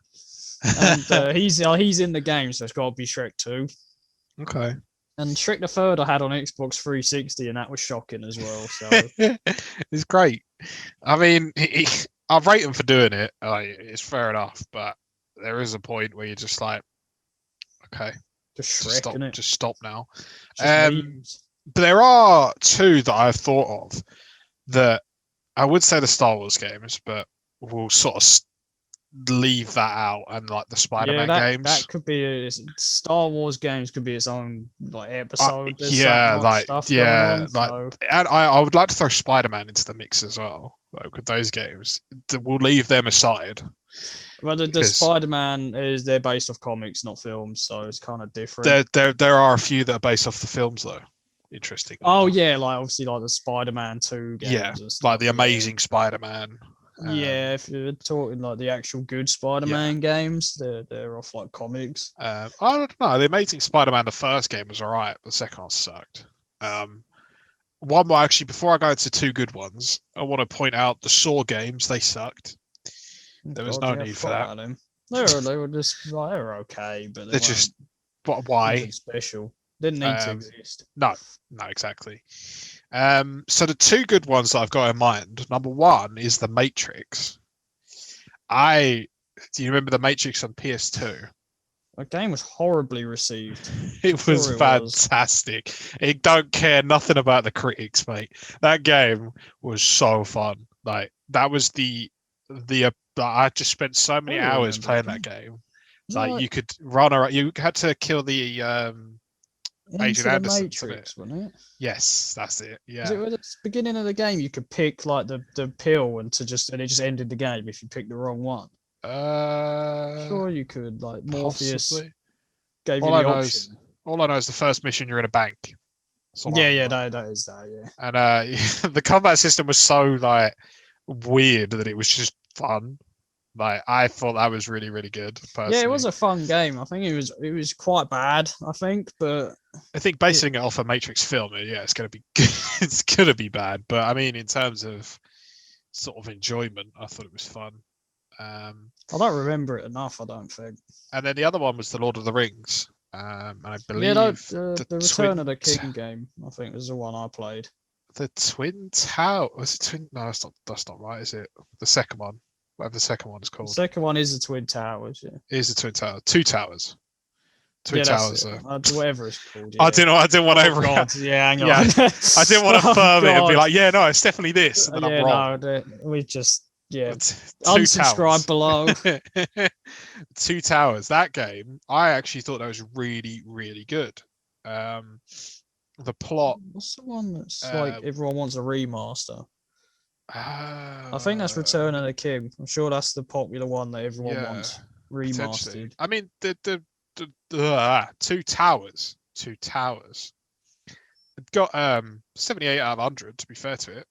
And he's in the game, so it's got to be Shrek 2. Okay. And Shrek the Third I had on Xbox 360, and that was shocking as well. So it's great. I mean, I rate him for doing it. It's fair enough, but there is a point where you're just like, okay, just stop now. But there are 2 that I've thought of that I would say the Star Wars games, but we'll sort of leave that out, and like the Spiderman games. That could be Star Wars games could be its own like episode. And I would like to throw Spiderman into the mix as well. Like with those games, we'll leave them aside. Well, the Spider-Man they're based off comics, not films, so it's kind of different. There are a few that are based off the films though. Interesting. Oh yeah, like obviously like the Spider-Man 2 games. Yeah, like the Amazing Spider-Man. Yeah, if you're talking like the actual good Spider-Man games, they're off like comics. I don't know. The Amazing Spider-Man, the first game was alright, the second one sucked. One more actually. Before I go into 2 good ones, I want to point out the Saw games. They sucked. There was no need for that. They were just like, they were okay, but they're just why special. Didn't need to exist. No, exactly. So the 2 good ones that I've got in mind. Number 1 is The Matrix. Do you remember The Matrix on PS2? The game was horribly received. It was fantastic. It don't care nothing about the critics, mate. That game was so fun. Like that was the I just spent so many hours playing that game. Like you could run around. You had to kill the Agent Anderson. Matrix, wasn't it? Yes, that's it. Yeah. At the beginning of the game, you could pick like the pill and it just ended the game if you picked the wrong one. Sure, you could. Like Morpheus gave you the option. All I know is the first mission you're in a bank. That is that. Yeah. And the combat system was so like weird that it was just fun. Like I thought that was really, really good. Personally. Yeah, it was a fun game. I think it was quite bad. But I think basing it off a Matrix film, it's gonna be it's gonna be bad. But I mean, in terms of sort of enjoyment, I thought it was fun. I don't remember it enough. I don't think. And then the other one was the Lord of the Rings. And I believe the Return of the King game. I think was the one I played. The Twin Tower was it Twin? No, that's not right. Is it the second one? Whatever the second one is called. The second one is the Twin Towers. Yeah. It is the Twin Tower. 2 towers. Twin Towers. Whatever it's called. Yeah. I didn't want to. Hang on. Yeah, I didn't want to affirm it and be like, no, it's definitely this. And then I'm wrong. No, we just unsubscribe below. 2 Towers. That game, I actually thought that was really, really good. The plot. What's the one that's like everyone wants a remaster? I think that's Return of the King. I'm sure that's the popular one that everyone wants remastered. I mean, the 2 Towers. 2 Towers. It got 78 out of 100. To be fair to it.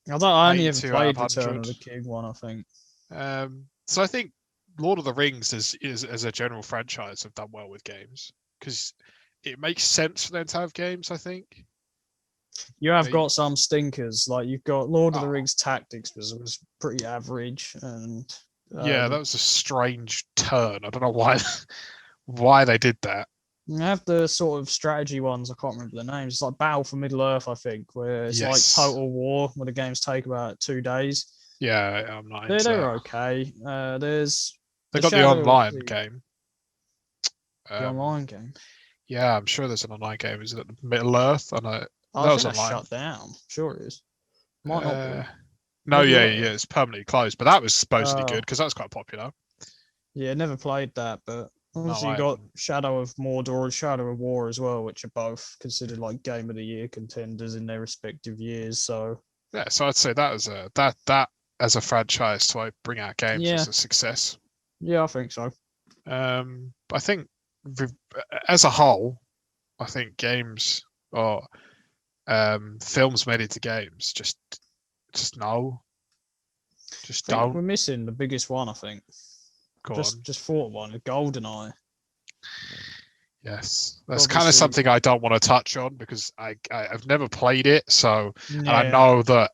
I only ever played Return of the King one. I think. So I think Lord of the Rings is as a general franchise have done well with games because it makes sense for them to have games. I think. You have got some stinkers, like you've got Lord of the Rings Tactics was pretty average, and that was a strange turn. I don't know why they did that. You have the sort of strategy ones. I can't remember the names. It's like Battle for Middle Earth, I think, where it's like Total War, where the games take about 2 days. Yeah, I'm not. They're okay. They got the online game. The online game. Yeah, I'm sure there's an online game. Is it Middle Earth? I know. I think that's shut down. Sure it is. Might not be. No, it's permanently closed. But that was supposedly good because that's quite popular. Yeah, never played that, but obviously you got Shadow of Mordor and Shadow of War as well, which are both considered like Game of the Year contenders in their respective years. So so I'd say that as a franchise to bring out games is a success. Yeah, I think so. But I think as a whole, I think games or films made into games. Just no. Just don't. We're missing the biggest one, I think. Just thought one, a GoldenEye. Yes, that's kind of something I don't want to touch on because I've never played it, so and I know that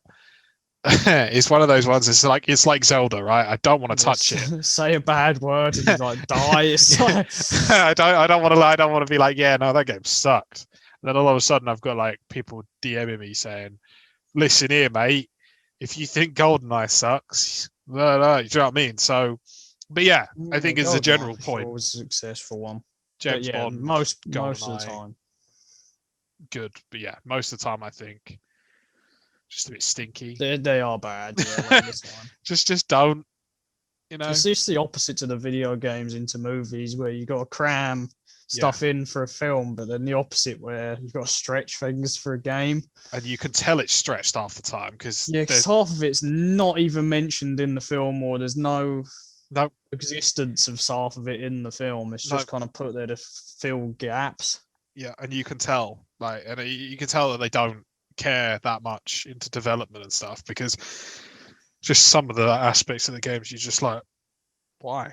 it's one of those ones. It's like Zelda, right? I don't want to touch it. Say a bad word and like die. It's like... I don't want to. I don't want to be like, yeah, no, that game sucked. And then all of a sudden, I've got like people DMing me saying, "Listen here, mate. If you think GoldenEye sucks, no, you know what I mean." So, but yeah, I think it's a general point. It was a successful one. James Bond, most of the time, good. But yeah, most of the time, I think just a bit stinky. They are bad. Yeah, like this one. just don't. You know, it's just the opposite to the video games into movies where you got to cram stuff in for a film, but then the opposite where you've got to stretch things for a game. And you can tell it's stretched half the time because half of it's not even mentioned in the film, or there's no existence of half of it in the film. It's just kind of put there to fill gaps. Yeah, and you can tell, and you can tell that they don't care that much into development and stuff because just some of the aspects of the games you're just like, why?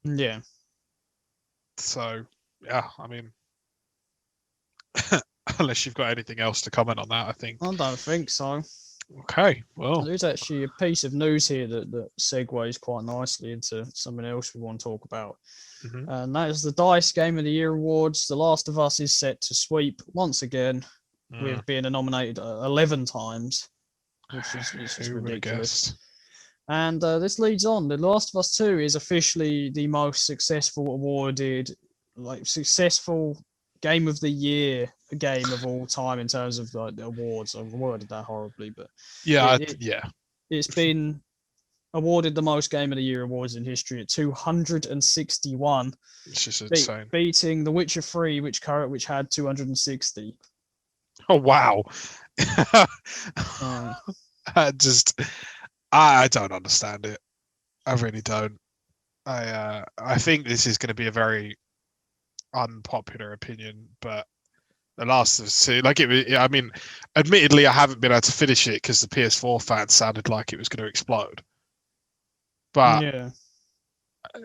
Yeah. So yeah, I mean, unless you've got anything else to comment on that, I think. I don't think so. Okay, well, there's actually a piece of news here that segues quite nicely into something else we want to talk about. Mm-hmm. And that is the DICE Game of the Year Awards. The Last of Us is set to sweep once again, with being nominated 11 times, which is just ridiculous. And this leads on. The Last of Us 2 is officially the most successful awarded, successful Game of the Year game of all time in terms of the awards. I've worded that horribly, but it's been awarded the most Game of the Year awards in history at 261. It's just insane. Beating The Witcher 3, which had 260. Oh wow! I don't understand it. I really don't. I think this is going to be a very unpopular opinion, but The Last of Us 2, I mean, admittedly, I haven't been able to finish it because the PS4 fans sounded like it was going to explode. But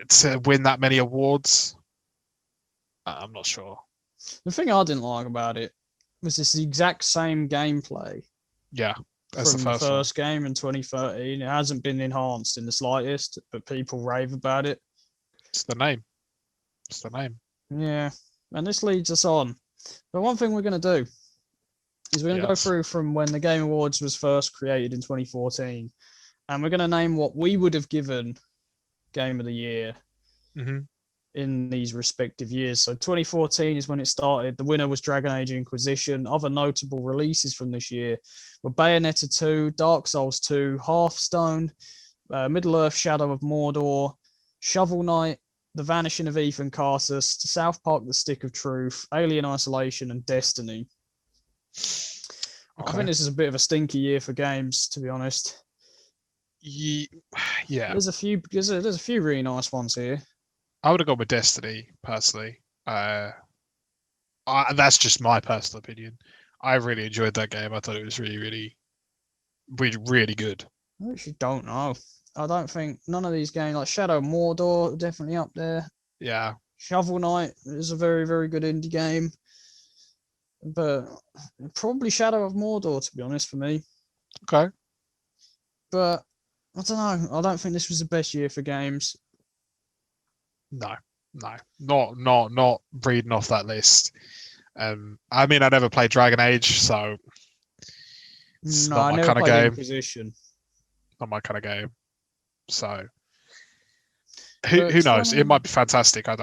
to win that many awards, I'm not sure. The thing I didn't like about it was this exact same gameplay. Yeah. From the first game in 2013. It hasn't been enhanced in the slightest, but people rave about it. It's the name. Yeah. And this leads us on. But one thing we're going to do is we're going to go through from when the Game Awards was first created in 2014. And we're going to name what we would have given Game of the Year in these respective years. So 2014 is when it started. The winner was Dragon Age Inquisition. Other notable releases from this year were Bayonetta 2, Dark Souls 2, Hearthstone, Middle-earth Shadow of Mordor, Shovel Knight, The Vanishing of Ethan Carter, South Park The Stick of Truth, Alien Isolation, and Destiny. Okay. I think this is a bit of a stinky year for games, to be honest. Yeah. There's a few really nice ones here. I would have gone with Destiny, personally. That's just my personal opinion. I really enjoyed that game. I thought it was really, really, really, really good. I actually don't know. I don't think none of these games, like Shadow of Mordor, definitely up there. Yeah. Shovel Knight is a very, very good indie game. But probably Shadow of Mordor, to be honest, for me. Okay. But I don't know. I don't think this was the best year for games. No, not reading off that list. I mean, I never played Dragon Age, so it's not my kind of game. Inquisition. Not my kind of game. So who knows? It might be fantastic. I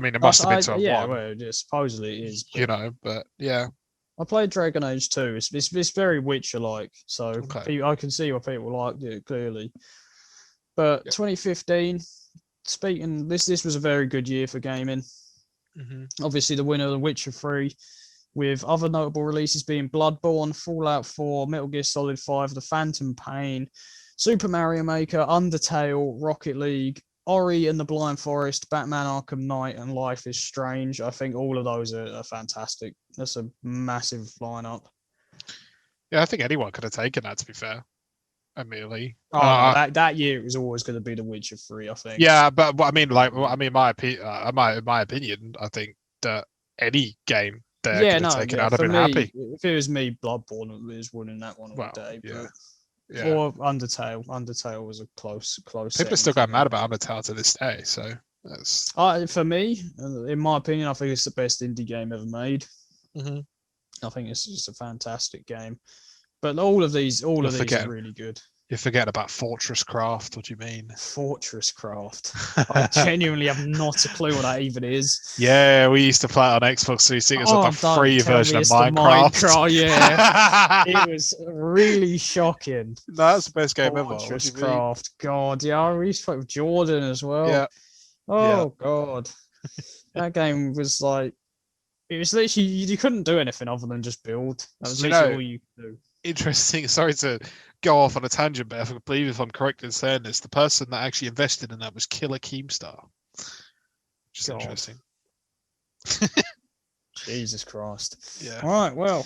mean, it must have been to have won. Well, supposedly it is. But yeah. I played Dragon Age 2. It's very Witcher-like, so I can see why people liked it clearly. But 2015. This was a very good year for gaming. Obviously, the winner of The Witcher 3, with other notable releases being Bloodborne, Fallout 4, Metal Gear Solid 5, The Phantom Pain, Super Mario Maker, Undertale, Rocket League, Ori and the Blind Forest, Batman Arkham Knight, and Life is Strange. I think all of those are fantastic. That's a massive lineup. Yeah, I think anyone could have taken that, to be fair. Immediately. Oh, no, that year it was always going to be The Witcher 3, I think. Yeah, but I mean, like, my opinion, I think that any game there could have taken, I'd have been happy. If it was me, Bloodborne was winning that one all day. Yeah. Or Undertale. Undertale was a close. People are still going mad about Undertale to this day. So that's for me, in my opinion, I think it's the best indie game ever made. Mm-hmm. I think it's just a fantastic game. But all of these are really good. You're forgetting about Fortress Craft. What do you mean? Fortress Craft. I genuinely have not a clue what that even is. Yeah, we used to play it on Xbox 360. It's like a free version of Minecraft. Yeah, it was really shocking. That's the best game ever. Fortress Craft. God, yeah, I used to play with Jordan as well. Yeah. Oh, God. That game was like, it was literally, you couldn't do anything other than just build. That was literally all you could do. Interesting. Sorry to go off on a tangent, but I believe if I'm correct in saying this, the person that actually invested in that was Killer Keemstar. Which is interesting. Jesus Christ. Yeah. All right, well.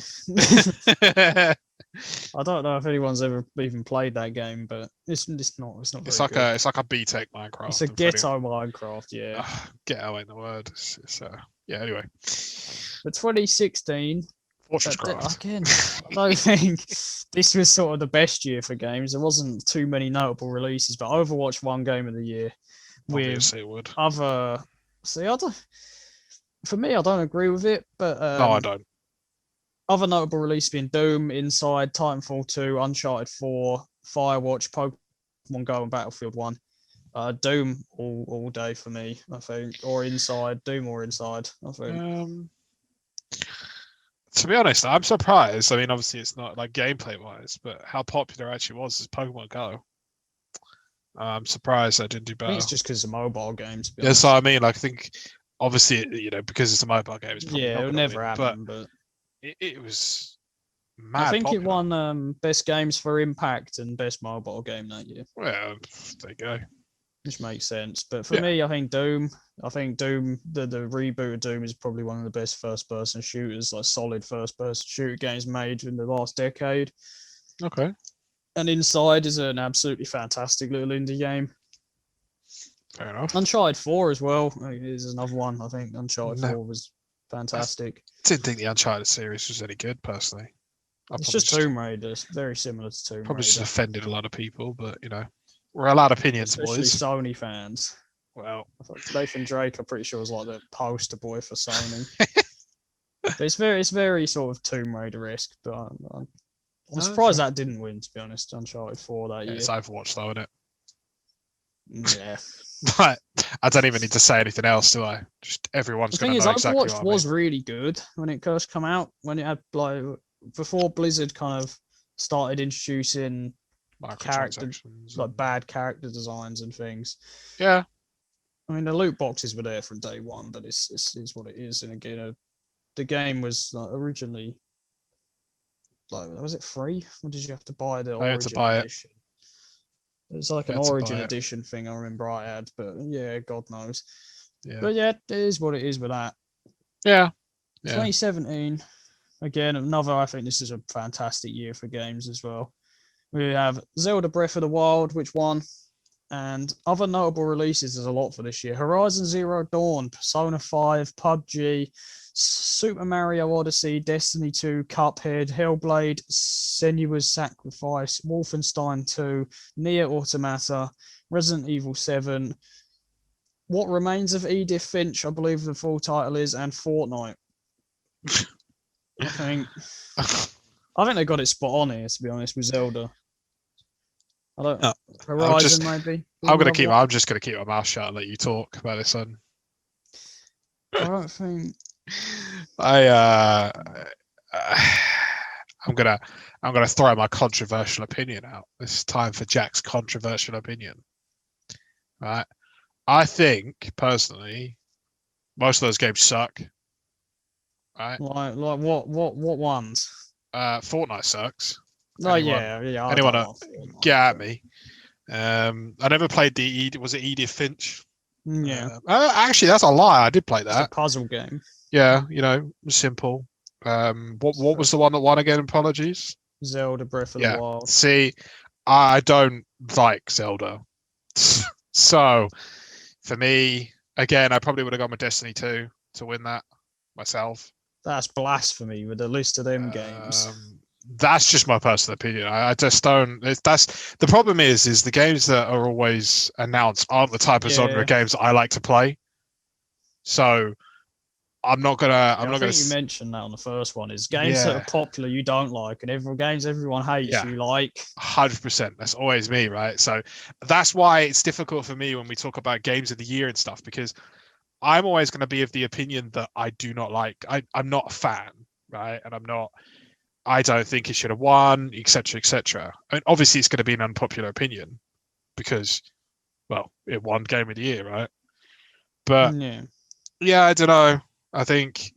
I don't know if anyone's ever even played that game, but it's not. It's like a B-Tech Minecraft. It's a ghetto Minecraft, yeah. Ghetto ain't the word. Yeah. Anyway. But 2016. Fortress Craft. Again, I don't think this was sort of the best year for games. There wasn't too many notable releases, but Overwatch won Game of the Year. Obviously it would. For me, I don't agree with it, but no, I don't. Other notable releases being Doom, Inside, Titanfall 2, Uncharted 4, Firewatch, Pokemon Go, and Battlefield 1. Doom all day for me, I think, or Inside. Doom or Inside, I think. To be honest, I'm surprised. I mean, obviously it's not like gameplay wise, but how popular it actually was Pokemon Go. I'm surprised I didn't do better. I think it's just because it's a mobile game. Yeah, so I mean, like, I think obviously, because it's a mobile game, it's probably it would never happen. But it was mad. I think popular. It won best games for impact and best mobile game that year. Well, there you go. Which makes sense. But for me, I think Doom, the reboot of Doom is probably one of the best first-person shooters, like solid first-person shooter games made in the last decade. Okay. And Inside is an absolutely fantastic little indie game. Fair enough. Uncharted 4 as well is another one. I think Uncharted 4 was fantastic. I didn't think the Uncharted series was any good, personally. It's just Tomb Raider. It's very similar to Tomb Raider. Probably just offended a lot of people, but, we're allowed opinions, especially boys. Sony fans. Well, I thought Nathan Drake, I'm pretty sure, was like the poster boy for Sony. But it's very sort of Tomb Raider-esque. But I'm surprised that didn't win, to be honest. Uncharted 4 that year. It's Overwatch, though, isn't it? Yeah. But I don't even need to say anything else, do I? Just everyone's going to know exactly what I mean. Overwatch was really good when it first came out. When it had before Blizzard kind of started introducing characters, like bad character designs and things. Yeah. I mean, the loot boxes were there from day one, but it's what it is. And again, the game was originally was it free, or did you have to buy the Origin edition? It was like an Origin edition thing. I remember I had, but yeah, God knows. Yeah. But yeah, it is what it is with that. Yeah. 2017. Again, I think this is a fantastic year for games as well. We have Zelda Breath of the Wild, which won. And other notable releases, there's a lot for this year. Horizon Zero Dawn, Persona 5, PUBG, Super Mario Odyssey, Destiny 2, Cuphead, Hellblade, Senua's Sacrifice, Wolfenstein 2, Nier Automata, Resident Evil 7, What Remains of Edith Finch, I believe the full title is, and Fortnite. I think they got it spot on here, to be honest, with Zelda. Horizon, maybe. I'm just gonna keep my mouth shut and let you talk about this one. I don't think. I'm gonna throw my controversial opinion out. It's time for Jack's controversial opinion. Right. I think personally, most of those games suck. Right. Like what ones? Fortnite sucks. Oh, yeah. Anyone get at me? I never played was it Edith Finch? Yeah. Actually, that's a lie. I did play that. It's a puzzle game. Yeah, simple. What was the one that won again? Apologies. Zelda Breath of the Wild. See, I don't like Zelda. So, for me, again, I probably would have gone with Destiny 2 to win that myself. That's blasphemy with the list of them games. That's just my personal opinion. I just don't. That's the problem. Is the games that are always announced aren't the type of genre games that I like to play. So I'm not gonna. I think you mentioned that on the first one. Is games that are popular you don't like, and games everyone hates you like. 100%. That's always me, right? So that's why it's difficult for me when we talk about games of the year and stuff, because I'm always going to be of the opinion that I do not like. I'm not a fan, right? And I don't think it should have won, etc., etc. I mean, obviously, it's going to be an unpopular opinion because, well, it won Game of the Year, right? But yeah, I don't know. I think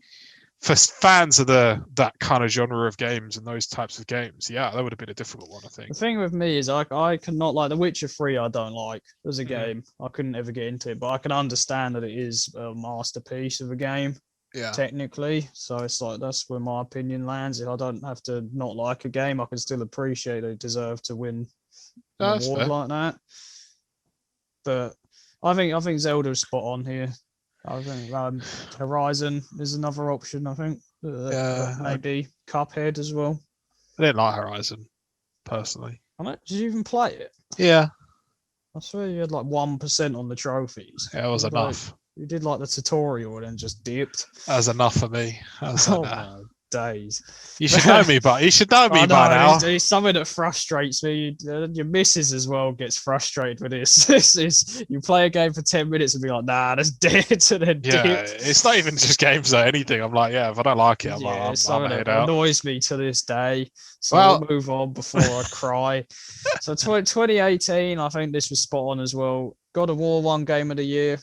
for fans of that kind of genre of games and those types of games, that would have been a difficult one, I think. The thing with me is I cannot like The Witcher 3. I don't like as a game. I couldn't ever get into it, but I can understand that it is a masterpiece of a game. Yeah. Technically, so it's like that's where my opinion lands. If I don't have to not like a game, I can still appreciate it deserve to win an award like that. But I think Zelda's spot on here. I think Horizon is another option. I think maybe Cuphead as well. I didn't like Horizon personally. Did you even play it? Yeah. I swear you had like 1% on the trophies. Yeah, it was enough. You did like the tutorial and then just dipped. That was enough for me. My days. You should know me, but you should know me by now. It's something that frustrates me. Your missus as well gets frustrated with this. This is you play a game for 10 minutes and be like, nah, that's dead, and then it's not even just games or anything. I'm like, if I don't like it, I'm something that annoys me to this day. So we'll move on before I cry. So 2018, I think this was spot on as well. God of War won Game of the Year.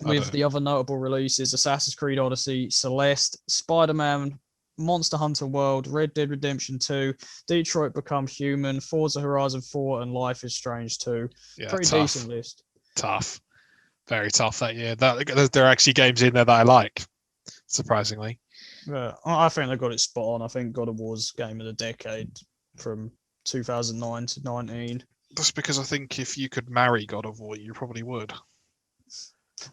With the other notable releases, Assassin's Creed Odyssey, Celeste, Spiderman, Monster Hunter World, Red Dead Redemption 2, Detroit Become Human, Forza Horizon 4, and Life is Strange 2. Pretty decent list. Tough. Very tough that year. There are actually games in there that I like, surprisingly. Yeah, I think they got it spot on. I think God of War's game of the decade from 2009 to 19. That's because I think if you could marry God of War, you probably would.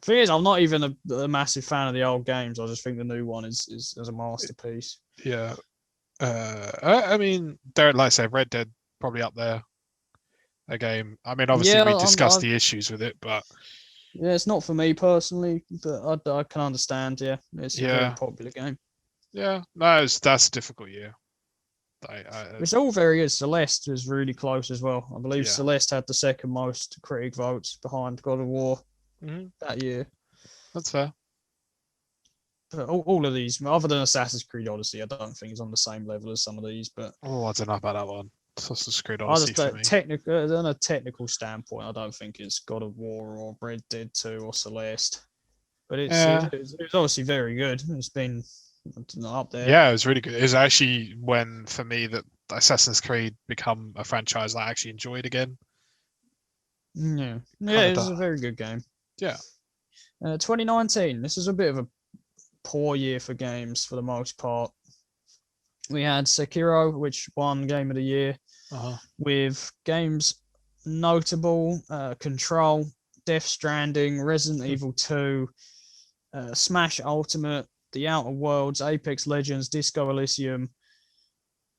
Thing is, I'm not even a massive fan of the old games. I just think the new one is a masterpiece. Yeah. I mean, like I said, Red Dead probably up there. A game. I mean, obviously we discussed the issues with it, but yeah, it's not for me personally. But I can understand. Yeah, it's a very popular game. Yeah, no, that's a difficult year. It's all very good. Celeste was really close as well. I believe Celeste had the second most critic votes behind God of War. That year. That's fair. But all of these, other than Assassin's Creed Odyssey, I don't think is on the same level as some of these. But I don't know about that one. Assassin's Creed Odyssey for me. On a technical standpoint, I don't think it's God of War or Red Dead 2 or Celeste. But it's obviously very good. It's been up there. Yeah, it was really good. It was actually when, for me, that Assassin's Creed become a franchise that I actually enjoyed again. Yeah, it was a very good game. Yeah. 2019. This is a bit of a poor year for games for the most part. We had Sekiro, which won Game of the Year, with games notable: Control, Death Stranding, Resident Evil 2, Smash Ultimate, The Outer Worlds, Apex Legends, Disco Elysium,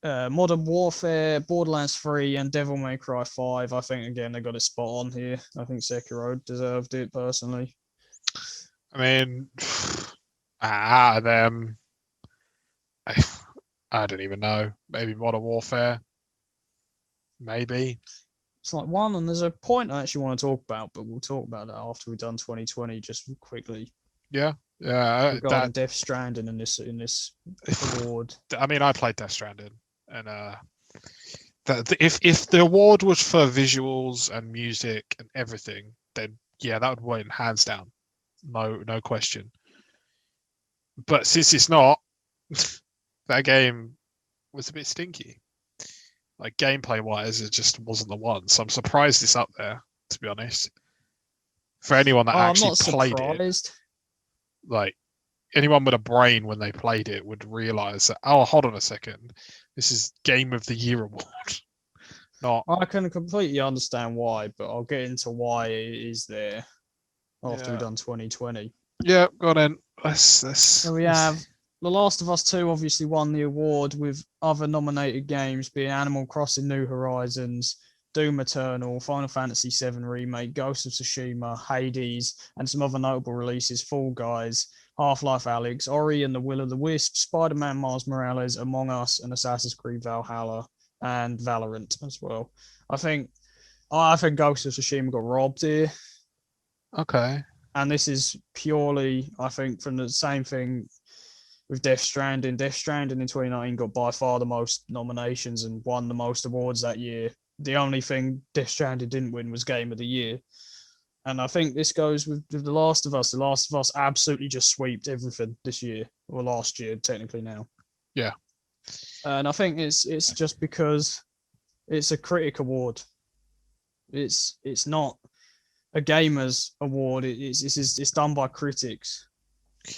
Modern Warfare, Borderlands 3, and Devil May Cry 5. I think, again, they got it spot on here. I think Sekiro deserved it, personally. I mean, out of them, I don't even know. Maybe Modern Warfare. Maybe. It's like one, and there's a point I actually want to talk about, but we'll talk about that after we've done 2020, just quickly. Yeah. Regarding Death Stranding in this award. I mean, I played Death Stranding, and if the award was for visuals and music and everything, then that would win hands down, no question. But since it's not, that game was a bit stinky. like gameplay wise, it just wasn't the one. So I'm surprised it's up there, to be honest. For anyone that actually played it, like anyone with a brain when they played it would realize that, oh, hold on a second, this is Game of the Year award. Not. I can completely understand why, but I'll get into why it is there after we've done 2020. Yeah, go on in. So we have The Last of Us 2 obviously won the award, with other nominated games being Animal Crossing New Horizons, Doom Eternal, Final Fantasy VII Remake, Ghost of Tsushima, Hades, and some other notable releases: Fall Guys, Half-Life Alyx, Ori and the Will of the Wisp, Spider-Man Miles Morales, Among Us, and Assassin's Creed Valhalla, and Valorant as well. I think Ghost of Tsushima got robbed here. Okay. And this is purely, I think, from the same thing with Death Stranding. Death Stranding in 2019 got by far the most nominations and won the most awards that year. The only thing Death Stranding didn't win was Game of the Year. And I think this goes with The Last of Us. The Last of Us absolutely just sweeped everything this year, or last year, technically now. Yeah. And I think it's just because it's a Critic award. It's not a gamers award. It's done by critics,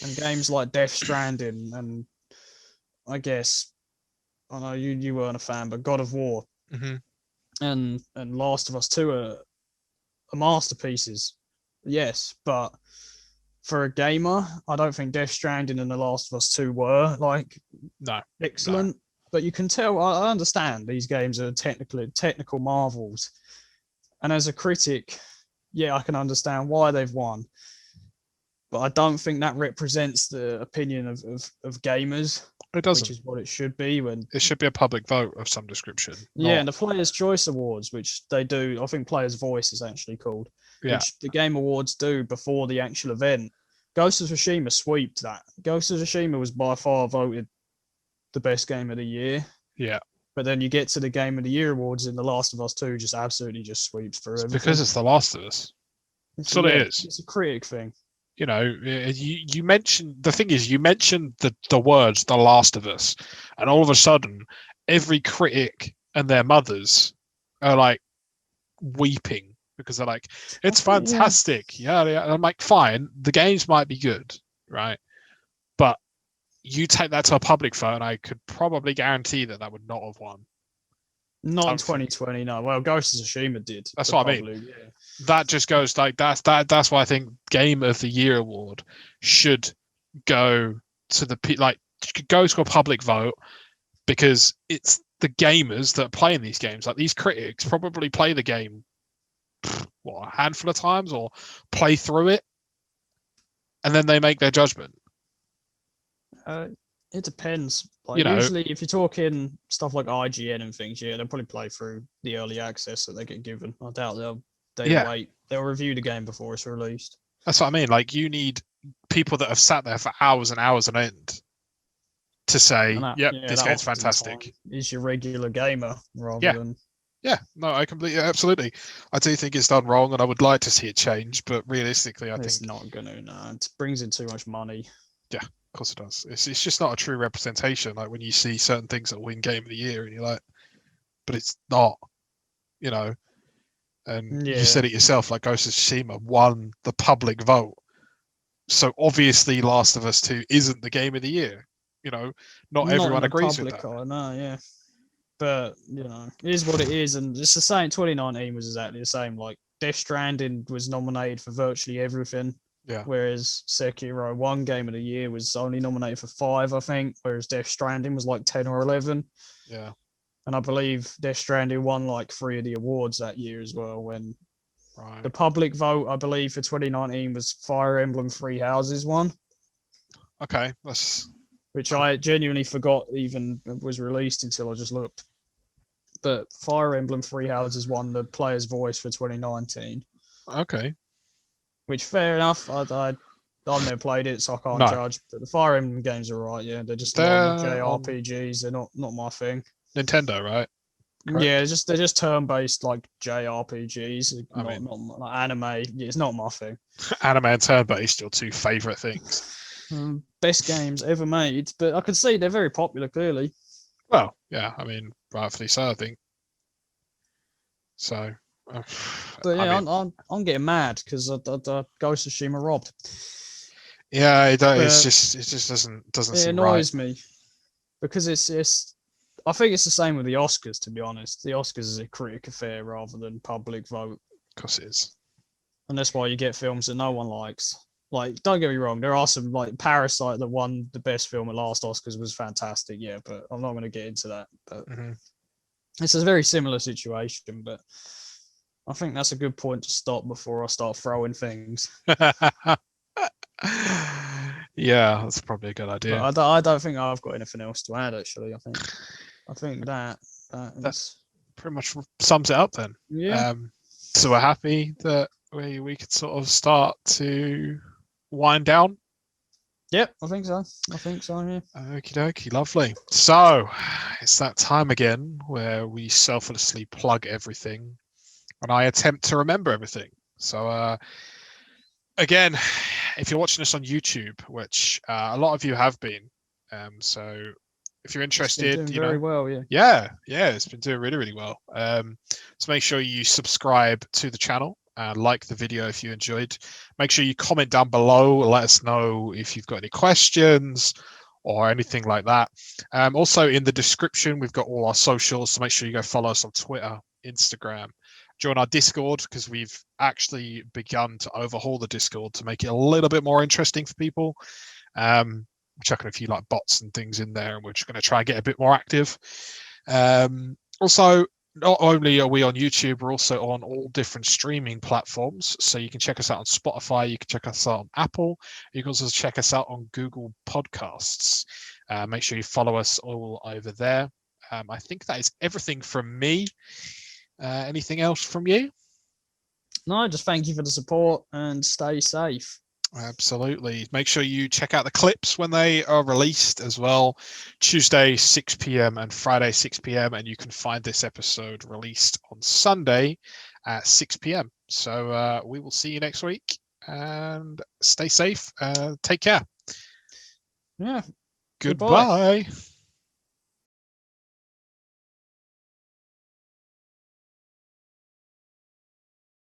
and games like Death Stranding, and I guess I know you weren't a fan, but God of War and Last of Us 2 are masterpieces. Yes, but for a gamer, I don't think Death Stranding and The Last of Us 2 were excellent. No. But you can tell, I understand these games are technical marvels, and as a critic, yeah, I can understand why they've won, but I don't think that represents the opinion of gamers. It doesn't. Which is what it should be. It should be a public vote of some description. Yeah, and the Players' Choice Awards, which they do, I think Players' Voice is actually called, which the Game Awards do before the actual event. Ghost of Tsushima sweeped that. Ghost of Tsushima was by far voted the best game of the year. Yeah. But then you get to the Game of the Year awards, and The Last of Us 2 just absolutely just sweeps through everything. Because it's The Last of Us. That's what it is. It's a critic thing. You know, you mentioned, the thing is, you mentioned the words "The Last of Us," and all of a sudden, every critic and their mothers are like weeping because they're like, "It's fantastic." Yeah. And I'm like, fine, the games might be good, right? But you take that to a public vote, and I could probably guarantee that would not have won. Not in 2020, no. Well, Ghost of Tsushima did. That's what I mean. Yeah. That just goes like that's why I think Game of the Year award should go to go to a public vote, because it's the gamers that are playing these games. Like, these critics probably play the game a handful of times or play through it, and then they make their judgment. It depends. Like, usually, if you're talking stuff like IGN and things, they'll probably play through the early access that they get given. I doubt they'll wait. They'll review the game before it's released. That's what I mean. Like, you need people that have sat there for hours and hours on end to say, this game's fantastic. Is your regular gamer rather than... Yeah, no, absolutely. I do think it's done wrong, and I would like to see it change, but realistically, it's not going to. No, it brings in too much money. Yeah. Of course it does. It's just not a true representation. Like, when you see certain things that win Game of the Year, and you're like, but it's not, you know. And you said it yourself, like, Ghost of Tsushima won the public vote, so obviously Last of Us 2 isn't the Game of the Year. You know, not everyone agrees with that. No, yeah, but you know, it is what it is, and it's the same. 2019 was exactly the same. Like, Death Stranding was nominated for virtually everything. Yeah. Whereas Sekiro, one Game of the Year, was only nominated for 5, I think. Whereas Death Stranding was like 10 or 11. Yeah. And I believe Death Stranding won like 3 of the awards that year as well. When the public vote, I believe, for 2019 was Fire Emblem Three Houses won. Okay, which I genuinely forgot even was released until I just looked. But Fire Emblem Three Houses won the Player's Voice for 2019. Okay. Which, fair enough. I've never played it, so I can't judge. But the Fire Emblem games are right. Yeah, they're just JRPGs. They're not my thing. Nintendo, right? Correct. Yeah, they're just turn-based, like, JRPGs. Not like anime. Yeah, it's not my thing. Anime and turn-based, your two favorite things. Best games ever made, but I can see they're very popular. Clearly. Well, yeah. I mean, rightfully so. I think So, but yeah, I mean, I'm getting mad because the Ghost of Tsushima robbed. Yeah, it just doesn't seem right. It annoys me because it's. I think it's the same with the Oscars. To be honest, the Oscars is a critic affair rather than public vote. Of course, it is. And that's why you get films that no one likes. Like, don't get me wrong, there are some, like Parasite that won the best film at last Oscars was fantastic, yeah, but I'm not going to get into that. But it's a very similar situation, but I think that's a good point to stop before I start throwing things. Yeah, that's probably a good idea. But I don't think I've got anything else to add, actually. I think that pretty much sums it up then. Yeah. So we're happy that we could sort of start to wind down. Yep, I think so. Yeah. Okie dokie, lovely. So it's that time again where we selflessly plug everything and I attempt to remember everything. So again, if you're watching this on YouTube, which a lot of you have been, so if you're interested, it's been doing very well, yeah, it's been doing really, really well. So make sure you subscribe to the channel and like the video if you enjoyed. Make sure you comment down below. Let us know if you've got any questions or anything like that. Also in the description, we've got all our socials. So make sure you go follow us on Twitter, Instagram. Join our Discord because we've actually begun to overhaul the Discord to make it a little bit more interesting for people. We're chucking a few like bots and things in there, and we're just going to try and get a bit more active. Also, not only are we on YouTube, we're also on all different streaming platforms. So you can check us out on Spotify, you can check us out on Apple, you can also check us out on Google Podcasts. Make sure you follow us all over there. I think that is everything from me. Anything else from you? No, just thank you for the support and stay safe. Absolutely. Make sure you check out the clips when they are released as well. Tuesday 6 p.m. and Friday 6 p.m. and you can find this episode released on Sunday at 6 p.m. So we will see you next week and stay safe. Take care. Yeah. Goodbye.